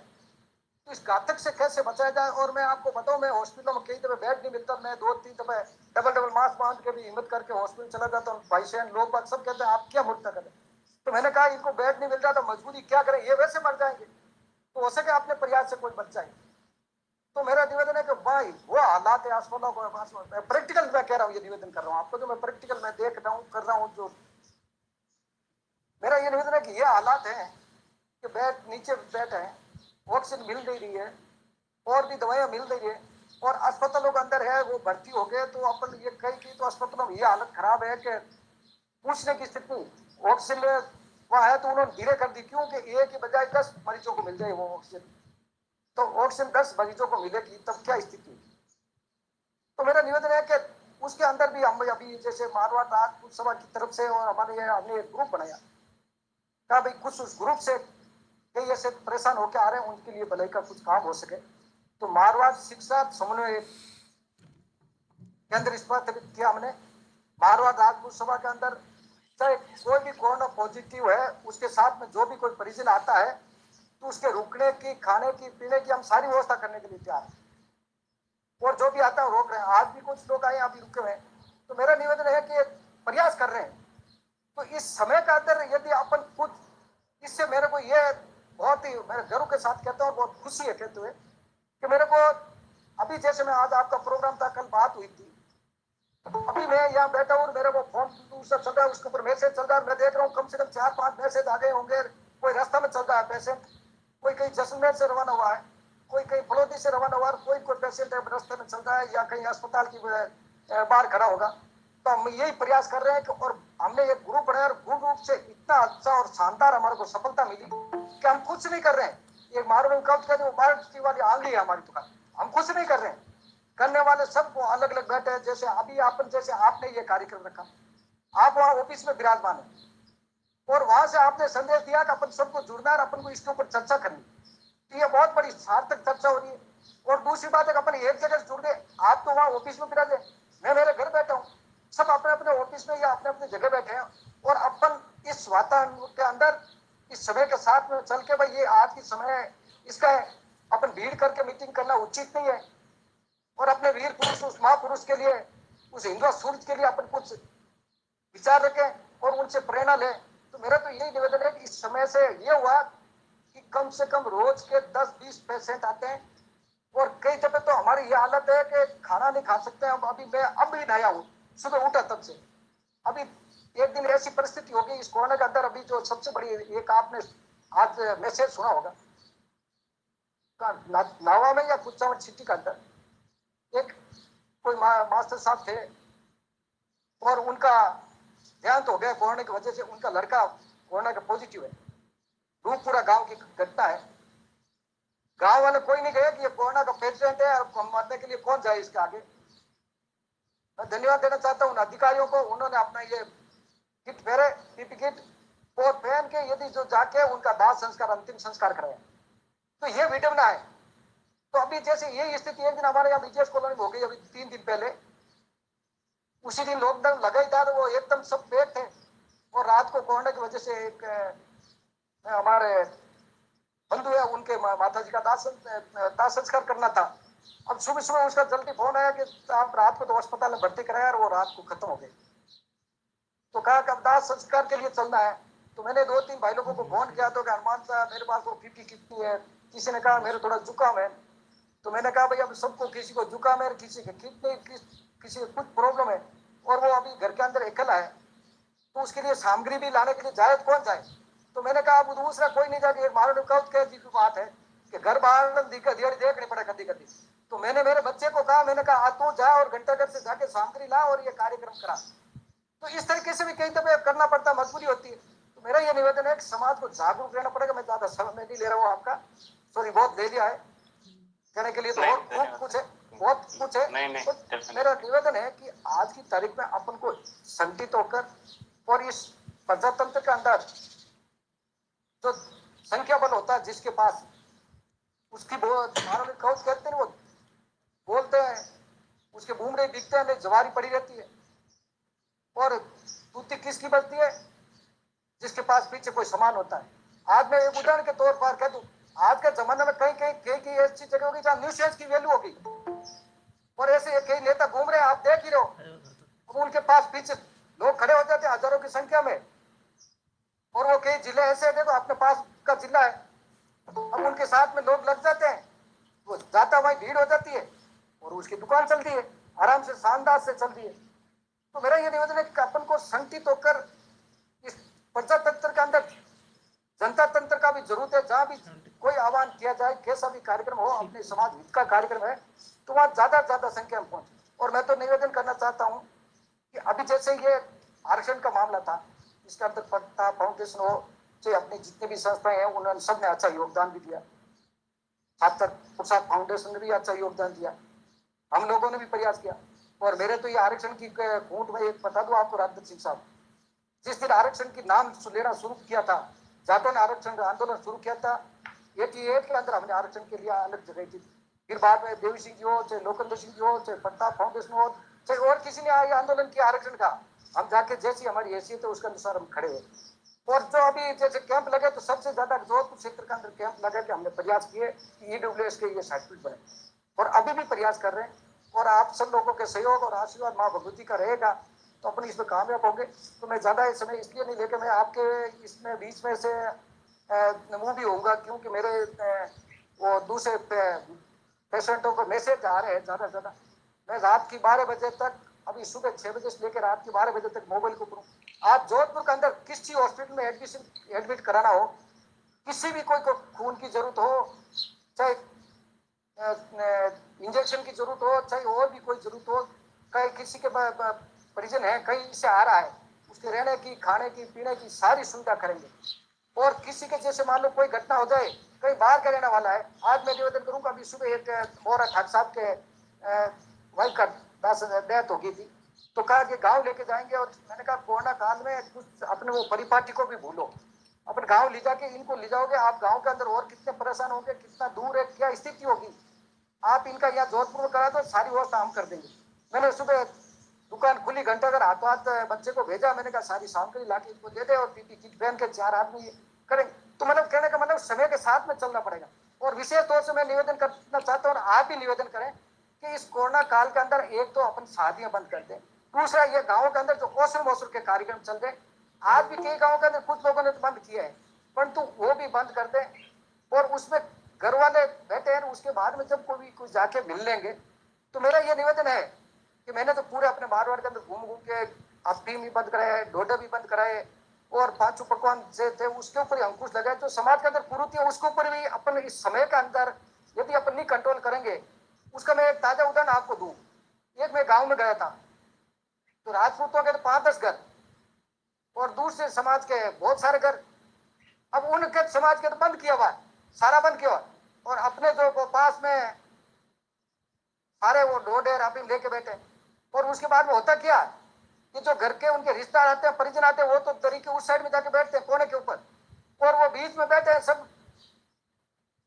तो इस घातक से कैसे बचाया जाए। और मैं आपको बताऊं, मैं हॉस्पिटलों में कई दफे बेड नहीं मिलता, मैं 2-3 दफे डबल मास्क बांध के भी हिम्मत करके हॉस्पिटल चला जाता हूँ। भाई बहन लोग बात सब कहते हैं आप क्या मुर्ता करें, तो मैंने कहा इनको बेड नहीं मिल रहा तो मजबूरी क्या करें, ये वैसे मर जाएंगे, तो हो सके अपने प्रयास से कोई बच जाए। तो मेरा निवेदन है कि भाई वो हालात है अस्पतालों को, प्रैक्टिकल मैं कह रहा हूँ, ये निवेदन कर रहा हूँ आपको, जो मैं प्रैक्टिकल मैं देख रहा हूँ कर रहा हूँ, जो मेरा ये निवेदन है कि ये हालात है कि बेड नीचे बैठे हैं, ऑक्सीजन मिल नहीं रही है और भी दवाइयाँ मिल रही है, और अस्पतालों के अंदर है वो भर्ती हो गए, तो अपन ये कही कि तो अस्पतालों में ये हालत खराब है कि पूछने की स्थिति नहीं। ऑक्सीजन वहाँ है तो उन्होंने धीरे कर दी, क्योंकि एक की बजाय 10 मरीजों को मिल जाए वो ऑक्सीजन, तो ऑक्सीजन 10 मरीजों को मिलेगी तब क्या स्थिति होगी। तो मेरा निवेदन है कि उसके अंदर भी हम अभी जैसे मारवाड़ राजपूत सभा की तरफ से और हमने एक ग्रुप बनाया, कहा भाई कुछ उस ग्रुप से कई ऐसे परेशान होकर आ रहे हैं, उनके लिए भलाई का कुछ काम हो सके। तो मारवाड़ शिक्षा समन्वय केंद्र स्थापित किया हमने। मारवाड़ राजपूत सभा के अंदर चाहे कोई भी कोरोना पॉजिटिव है, उसके साथ में जो भी कोई परिजन आता है तो उसके रुकने की, खाने की, पीने की हम सारी व्यवस्था करने के लिए तैयार हैं, और जो भी आता है रोक रहे हैं। आज भी कुछ लोग आए अभी रुके हुए हैं, तो मेरा निवेदन है कि प्रयास कर रहे हैं। तो इस समय का अंदर यदि अपन कुछ, इससे मेरे को ये बहुत ही मेरे गर्व के साथ कहता हूँ, बहुत खुशी है कहते हुए कि मेरे को अभी जैसे मैं आज आपका प्रोग्राम था, कल बात हुई थी, अभी मैं यहाँ बैठा हूँ, मेरे को फोन दूसरा चल रहा है, उसके ऊपर मैसेज चल रहा है, मैं देख रहा हूँ कम से कम 4-5 मैसेज आ गए होंगे। कोई रास्ता में चल रहा है पेशेंट, कोई कहीं जैसलमेर से रवाना हुआ है, कोई कहीं फलोदी से रवाना हुआ है, कोई पेशेंट रास्ते में चल रहा है या कहीं अस्पताल की बाहर खड़ा होगा। तो हम यही प्रयास कर रहे हैं कि, और हमने एक ग्रुप बनाया, और पूर्ण रूप से इतना अच्छा और शानदार हमारे को सफलता मिली कि हम कुछ नहीं कर रहे हैं। ये मारवाड़ी कब्ज का जो मार्च वाली आंधी है हमारी दुकान, हम कुछ नहीं कर रहे हैं, करने वाले सबको अलग अलग बैठे हैं। जैसे अभी अपन, जैसे आपने ये कार्यक्रम रखा, आप वहाँ ऑफिस में विराजमान है, और वहां से आपने संदेश दिया कि अपन सबको जुड़ना है, अपन को इसके ऊपर चर्चा करनी, तो ये बहुत बड़ी सार्थक चर्चा हो रही है। और दूसरी बात है कि अपन एक जगह से जुड़ गए, आप तो वहाँ ऑफिस में विराजे, मैं मेरे घर बैठा हूँ, सब अपने अपने ऑफिस में या अपने अपने जगह बैठे हैं, और अपन इस वातावरण के अंदर इस समय के साथ में चल के, भाई ये आज की समय है, इसका अपन भीड़ करके मीटिंग करना उचित नहीं है, और अपने वीर पुरुष, उस महापुरुष के लिए, उस हिंदू सूरज के लिए अपन कुछ विचार रखें और उनसे प्रेरणा लें। तो मेरा तो यही निवेदन है कि इस समय से ये हुआ कि कम से कम रोज के 10-20 पेशेंट आते हैं, और कई जगह तो हमारी ये हालत है कि खाना नहीं खा सकते हैं। अभी मैं अब भी नया हूँ, सुबह उठा तब से, अभी एक दिन ऐसी परिस्थिति हो गई इस कोरोना के अंदर, अभी जो सबसे बड़ी एक आपने आज मैसेज सुना होगा, नावा में या कुचावट सिटी के अंदर एक कोई मास्टर साहब थे, और उनका देहांत हो गया कोरोना की वजह से। उनका लड़का कोरोना का पॉजिटिव है, रूपपुरा गांव की घटना है। गांव वाले कोई नहीं गए कि ये कोरोना का पेशेंट है, और मरने के लिए कौन जाए इसके आगे। मैं धन्यवाद देना चाहता हूँ उन अधिकारियों को, उन्होंने अपना ये किट पहने, पीपी किट और पहन के यदि जो जाके उनका दाह संस्कार, अंतिम संस्कार कराया, तो ये विडम्बना है। तो अभी जैसे यही स्थिति एक दिन हमारे यहाँ विजय कॉलोनी में हो गई, अभी 3 दिन पहले, उसी दिन लॉकडाउन लगा ही था, तो वो एकदम सब पैक थे, और रात को कोरोना की वजह से एक हमारे बंधु है, उनके माता जी का दाह संस्कार करना था। अब सुबह सुबह उसका जल्दी फोन आया कि आप रात को तो अस्पताल में भर्ती कराया, और वो रात को खत्म हो गए। तो कहा कि अब दाह संस्कार के लिए चलना है। तो मैंने 2-3 भाई लोगों को फोन किया, तो हनुमान साहब मेरे पास वो पीपी कितनी है, किसी ने कहा मेरे थोड़ा जुकाम है, तो मैंने कहा भाई अब सबको, किसी को जुकाम है, किसी के कितने, किसी को कुछ प्रॉब्लम है, और वो अभी घर के अंदर अकेला है, तो उसके लिए सामग्री भी लाने के लिए जाए कौन जाए। तो मैंने कहा अब दूसरा कोई नहीं जाए, मारो कह जी की बात है कि घर बाहर दिहाड़ी देखनी पड़े कभी कभी। तो मैंने मेरे बच्चे को कहा, मैंने कहा तू जा और घंटाघर से जाके सामग्री ला और ये कार्यक्रम करा। तो इस तरीके से भी कई दफे करना पड़ता, मजबूरी होती है। तो मेरा ये निवेदन है कि समाज को जागरूक रहना पड़ेगा। मैं ज्यादा समय नहीं ले रहा हूँ आपका, सॉरी, बहुत ले लिया है कहने के लिए, तो और बहुत कुछ है, बहुत कुछ है। तो मेरा निवेदन है कि आज की तारीख में अपन को संगठित होकर, और इस प्रजातंत्र के अंदर जो संख्या बल होता है जिसके पास, उसकी कौच कहते हैं, वो बोलते हैं, उसके बूमरे दिखते हैं, जवारी पड़ी रहती है, और दूती किसकी बचती है, जिसके पास पीछे कोई सामान होता है। आज मैं एक उदाहरण के तौर पर कह दूं, आज के जमाने में कई ऐसी जगह होगी जहाँ न्यूज़ की वैल्यू होगी, और ऐसे कई नेता घूम रहे हैं, आप देख ही रहे हो। अब उनके पास पीछे लोग खड़े हो जाते हैं हजारों की संख्या में, और वो कई जिले ऐसे हैं, देखो अपने पास का जिला है, अब उनके साथ में लोग लग जाते हैं, वो जाता वहीं भीड़ हो जाती है और उसकी दुकान चलती है, आराम से शानदार से चलती है। तो मेरा ये निवेदन है कि अपन को संगठित होकर इस प्रजातंत्र के अंदर जनता तंत्र का भी जरूरत है। जहां भी कोई आह्वान किया जाए, कैसा भी कार्यक्रम हो, अपने समाज हित का कार्यक्रम है, तो वहां ज्यादा से ज्यादा संख्या में पहुंचे। और मैं तो निवेदन करना चाहता हूं कि अभी जैसे ये आरक्षण का मामला था, इसके अंदर पट्टा फाउंडेशन हो, चाहे अपनी जितनी भी संस्थाएं हैं, उन्होंने सबने अच्छा योगदान भी दिया। छात्र प्रसाद फाउंडेशन ने भी अच्छा योगदान दिया, हम लोगों ने भी प्रयास किया। और मेरे तो ये आरक्षण की घूंट में एक बता दूं आपको राजदत्त सिंह साहब, जिस दिन आरक्षण की नाम लेना शुरू किया था, जाटों ने आरक्षण का आंदोलन शुरू किया था, 88 के अंदर हमने आरक्षण के लिए अलग जगह की। फिर बाद में देवी सिंह जी हो, चाहे लोकेंद्र सिंह जी हो, चाहे प्रताप फाउंडेशन हो, चाहे और किसी ने ये आंदोलन किया आरक्षण का, हम जाके जैसी हमारी हैसियत है उसके अनुसार हम खड़े हुए। और जो अभी जैसे कैंप लगे, तो सबसे ज्यादा जोधपुर क्षेत्र के अंदर कैंप लगे कि हमने प्रयास किए कि ईडब्ल्यूएस के ये सर्टिफिकेट बने, और अभी भी प्रयास कर रहे हैं। और आप सब लोगों के सहयोग और आशीर्वाद माँ भगवती का रहेगा तो अपनी इसमें कामयाब होंगे। तो मैं ज्यादा समय इसलिए नहीं लेकर मैं आपके इसमें बीच में से मुंह भी होऊंगा, क्योंकि मेरे वो दूसरे पेशेंटों को मैसेज आ रहे हैं ज्यादा से ज्यादा। मैं रात की 12 बजे तक, अभी सुबह 6 बजे से लेकर रात की 12 बजे तक मोबाइल को करूँ। आप जोधपुर के अंदर किसी हॉस्पिटल में एडमिट कराना हो, किसी भी कोई को खून की जरूरत हो, चाहे इंजेक्शन की जरूरत हो, चाहे और भी कोई जरूरत हो, कहीं किसी के परिजन है कहीं से आ रहा है, उसके रहने की, खाने की, पीने की सारी सुविधा करेंगे। और किसी के जैसे मान लो कोई घटना हो जाए, कहीं बाहर का रहने वाला है, आज मैं निवेदन करूंगा, अभी सुबह एक और ठाकुर साहब के वाइफ का डेथ हो गई थी, तो कहा कि गांव लेके जाएंगे। और मैंने कहा कोरोना काल में कुछ अपने वो परिपाटी को भी भूलो, अपन गांव ले जाके इनको ले जाओगे, आप गांव के अंदर और कितने परेशान होंगे, कितना दूर है, क्या स्थिति होगी। आप इनका यहाँ जोधपुर में करा दो, सारी व्यवस्था हम कर देंगे। मैंने सुबह दुकान खुली, घंटा अगर हाथों हाथ बच्चे को भेजा, मैंने कहा सारी सामग्री लाके इनको दे दे और पीपी किट पहन के 4 आदमी करेंगे। तो मतलब कहने का मतलब समय के साथ में चलना पड़ेगा। और विशेष तौर से मैं निवेदन करना चाहता हूँ, और आप भी निवेदन करें कि इस कोरोना काल के अंदर एक तो अपन शादियां बंद कर दें, दूसरा ये गाँव के अंदर जो ओसर मोसर के कार्यक्रम चल रहे, आज भी कई गाँव के अंदर कुछ लोगों ने तो बंद किया है, परंतु वो भी बंद कर दें। और उसमें घर वाले बैठे हैं, उसके बाद में जब कोई कुछ जाके मिल लेंगे। तो मेरा ये निवेदन है कि मैंने तो पूरे अपने मारवाड़ के अंदर घूम घूम के अफीम भी बंद कराए, डोडा भी बंद कराए, और 5 पकवान से थे उसके ऊपर ही अंकुश लगाए। जो समाज के अंदर कुरीति है उसके ऊपर भी अपन इस समय के अंदर यदि अपन नहीं कंट्रोल करेंगे, उसका मैं एक ताजा उदाहरण आपको दूं। एक मैं गाँव में गया था, तो राजपूतों के तो 5-10 घर और दूसरे समाज के बहुत सारे घर, अब उनके समाज के तो बंद किया हुआ, सारा बंद किया हुआ, और अपने जो पास में सारे वो डोडे राफिम लेके बैठे। और उसके बाद में होता क्या कि जो घर के उनके रिश्तेदार आते हैं, परिजन आते हैं, वो तो दरी के उस साइड में जाके बैठते हैं कोने के ऊपर, और वो बीच में बैठे हैं सब,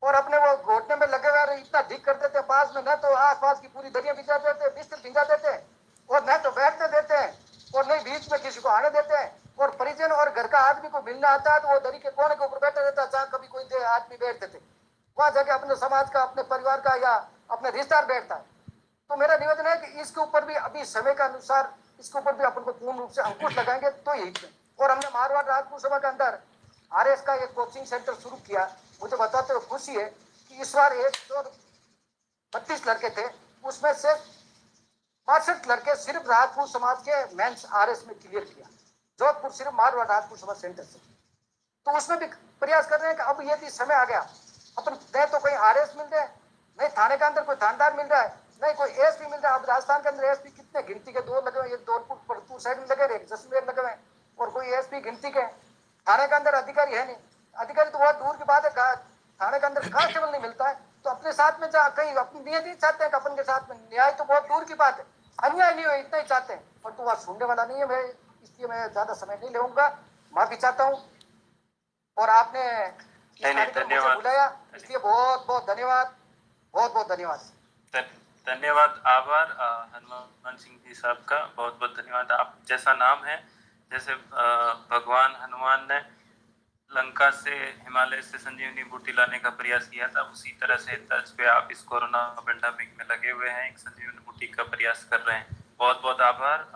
और अपने वो घोटने में लगे हुए इतना ढीक कर देते हैं पास में, न तो आस पास की पूरी दरिया भिजा देते हैं, बिस्तर भिजा देते हैं, और न तो बैठने देते हैं, और नहीं बीच में किसी को आने देते हैं। और परिजन और घर का आदमी को मिलना आता है तो वो दरी के कोने के ऊपर बैठा रहता है, जहाँ कभी कोई आदमी बैठते थे, वहां जाके अपने समाज का, अपने परिवार का या अपने रिश्तेदार बैठता है। तो मेरा निवेदन है कि इसके ऊपर भी अभी समय के अनुसार इसके ऊपर भी अपन को पूर्ण रूप से अंकुश लगाएंगे तो यही है। और हमने मारवाड़ राजपूत सभा के अंदर आरएस का एक कोचिंग सेंटर शुरू किया। मुझे बताते हुए खुशी है कि इस बार 132 लड़के थे, उसमें से 65 लड़के सिर्फ राजपूत समाज के मेंस आरएस में क्लियर किया, जोधपुर सिर्फ मारवाड़ राजपूत सभा सेंटर से। तो उसमें भी प्रयास कर रहे हैं कि अब यदि समय आ गया, अपन नहीं तो कोई आरएस मिल जाए, नहीं थाने के अंदर कोई थानेदार मिल रहा है, नहीं कोई एसपी मिल रहा है। अब राजस्थान के अंदर एसपी कितने गिनती के 2 लगे हुए, एक धौलपुर परतूर साइड में लगे हुए, एक जैसलमेर लगे हुए, और कोई एसपी गिनती के। थाने के अंदर अधिकारी है नहीं, अधिकारी तो बहुत दूर की बात है, थाने के अंदर कांस्टेबल नहीं मिलता है। तो अपने साथ में कहीं अपनी नियत ही चाहते हैं कि अपन के साथ में न्याय तो बहुत दूर की बात है, अन्याय नहीं हो इतना ही चाहते हैं, पर तो वह सुनने वाला नहीं है। मैं इसलिए मैं ज्यादा समय नहीं लूंगा, माफी चाहता हूँ। और आपने धन्यवाद बुलाया इसलिए बहुत बहुत धन्यवाद, बहुत बहुत धन्यवाद। धन्यवाद, आभार हनुमान सिंह जी साहब का, बहुत बहुत धन्यवाद। आप जैसा नाम है, जैसे भगवान हनुमान ने लंका से, हिमालय से संजीवनी बूटी लाने का प्रयास किया था, उसी तरह से तर्ज पे आप इस कोरोना पेंडेमिक में लगे हुए हैं, एक संजीवनी बूटी का प्रयास कर रहे हैं। बहुत बहुत आभार।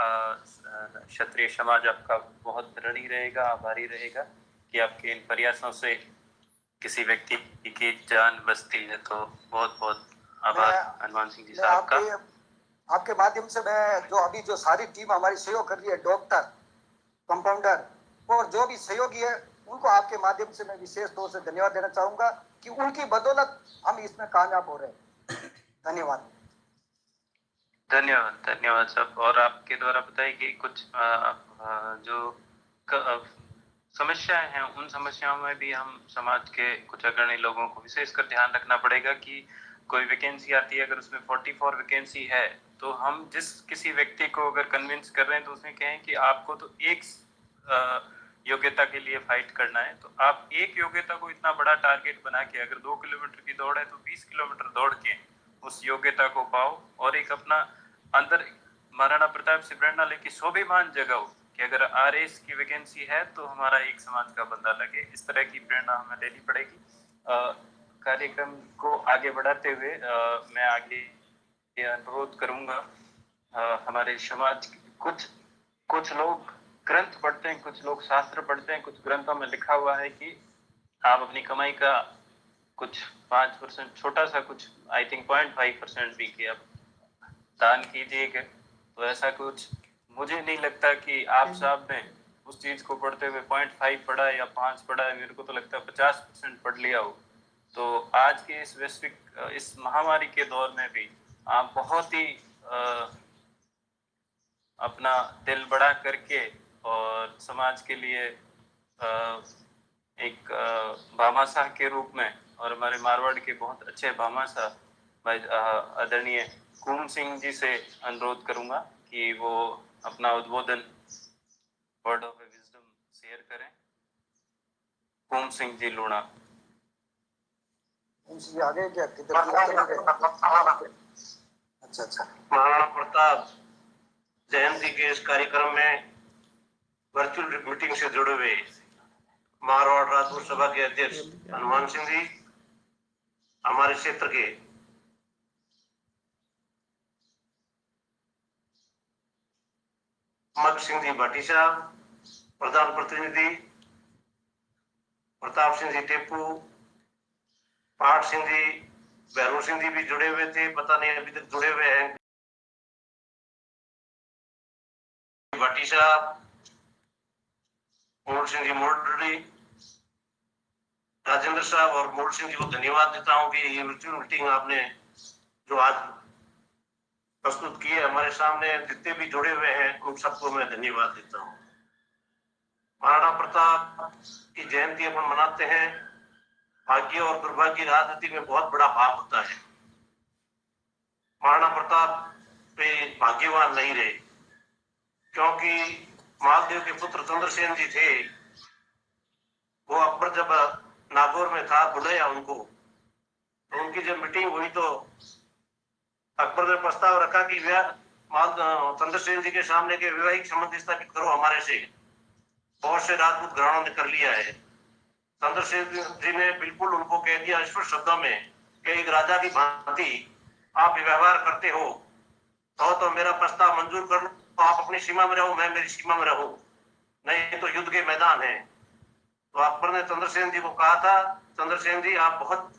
क्षत्रिय समाज आपका बहुत ऋणी रहेगा, आभारी रहेगा कि आपके इन प्रयासों से किसी व्यक्ति की जान बचती है। तो बहुत बहुत आभार हनुमान सिंह जी मैं साहब का। आपके माध्यम से मैं जो सारी टीम हमारी सहयोग कर रही है, डॉक्टर, कंपाउंडर और जो भी सहयोगी है, उनको आपके माध्यम से मैं विशेष तौर से धन्यवाद देना चाहूंगा कि उनकी बदौलत हम इसमें कामयाब हो रहे हैं। धन्यवाद। धन्यवाद धन्यवाद साहब। और आपके द्वारा बताई गई कुछ जो समस्याएं हैं, उन समस्याओं में भी हम समाज के कुछ अग्रणी लोगों को विशेषकर ध्यान रखना पड़ेगा कि कोई वैकेंसी आती है, अगर उसमें 44 वैकेंसी है, तो हम जिस किसी व्यक्ति को अगर कन्विंस कर रहे हैं तो उसमें कहें कि आपको तो एक योग्यता के लिए फाइट करना है, तो आप एक योग्यता को इतना बड़ा टारगेट बना के, अगर 2 किलोमीटर की दौड़ है तो 20 किलोमीटर दौड़ के उस योग्यता को पाओ और एक अपना अंदर महाराणा प्रताप से प्रेरणा लेके स्वाभिमान जगाओ कि अगर RS की वैकेंसी है तो हमारा एक समाज का बंदा लगे। इस तरह की प्रेरणा हमें लेनी पड़ेगी। कार्यक्रम को आगे बढ़ाते हुए मैं आगे ये अनुरोध करूंगा, हमारे समाज कुछ लोग ग्रंथ पढ़ते हैं, कुछ लोग शास्त्र पढ़ते हैं। कुछ ग्रंथों में लिखा हुआ है कि आप अपनी कमाई का कुछ 5% छोटा सा, कुछ आई थिंक 0.5% भी किया दान कीजिएगा। तो ऐसा कुछ मुझे नहीं लगता कि आप साहब ने उस चीज को पढ़ते हुए 0.5 पढ़ा है या 5 पढ़ा है, मेरे को तो लगता है 50% पढ़ लिया हो। तो आज के इस वैश्विक इस महामारी के दौर में भी आप बहुत ही अपना दिल बड़ा करके और समाज के लिए एक भामाशाह के रूप में, और हमारे मारवाड़ के बहुत अच्छे भामाशाह भाई आदरणीय कुम सिंह जी से अनुरोध करूंगा कि वो अपना उद्बोधन वर्ड ऑफ विजडम शेयर करें। कुम सिंह जी लूणा। आगे क्या अच्छा। महाराणा प्रताप जयंती के इस कार्यक्रम में वर्चुअल मीटिंग से जुड़े हुए मारवाड़ राजपूत सभा के अध्यक्ष हनुमान सिंह जी, हमारे क्षेत्र के मग सिंह जी भाटी साहब, प्रधान प्रतिनिधि प्रताप सिंह जी टेपू, पाठ सिंह जी, भैरव सिंह जी भी जुड़े हुए थे, पता नहीं अभी तक जुड़े हुए हैं। भाटी साहब, मोड़ सिंह जी मोड़ी, राजेंद्र साहब और मोड़ सिंह जी को धन्यवाद देता हूं कि ये वर्चुअल मीटिंग आपने जो आज प्रस्तुत की है हमारे सामने, जितने भी जुड़े हुए हैं उन सबको मैं धन्यवाद देता हूं। महाराणा प्रताप की जयंती अपन मनाते हैं। भाग्य और दुर्भाग्य राजनीति में बहुत बड़ा भाव होता है। महाराणा प्रताप पे भाग्यवान नहीं रहे, क्योंकि मालदेव के पुत्र चंद्रसेन जी थे, वो अकबर जब नागौर में था बुलाया उनको, तो उनकी जब मीटिंग हुई तो अकबर ने प्रस्ताव रखा कि चंद्रसेन जी के सामने के वैवाहिक संबंध स्थापित करो हमारे से। बहुत से राजपूत घरानों ने कर लिया है। चंद्रसेन जी ने बिल्कुल उनको कह दिया स्पष्ट शब्दों में कि एक राजा की भांति आप व्यवहार करते हो तो मेरा प्रस्ताव मंजूर कर लो, तो आप अपनी सीमा में रहो, मैं मेरी सीमा में रहूं, नहीं तो युद्ध के मैदान है। तो अकबर ने चंद्रसेन जी को कहा था, चंद्रसेन जी आप बहुत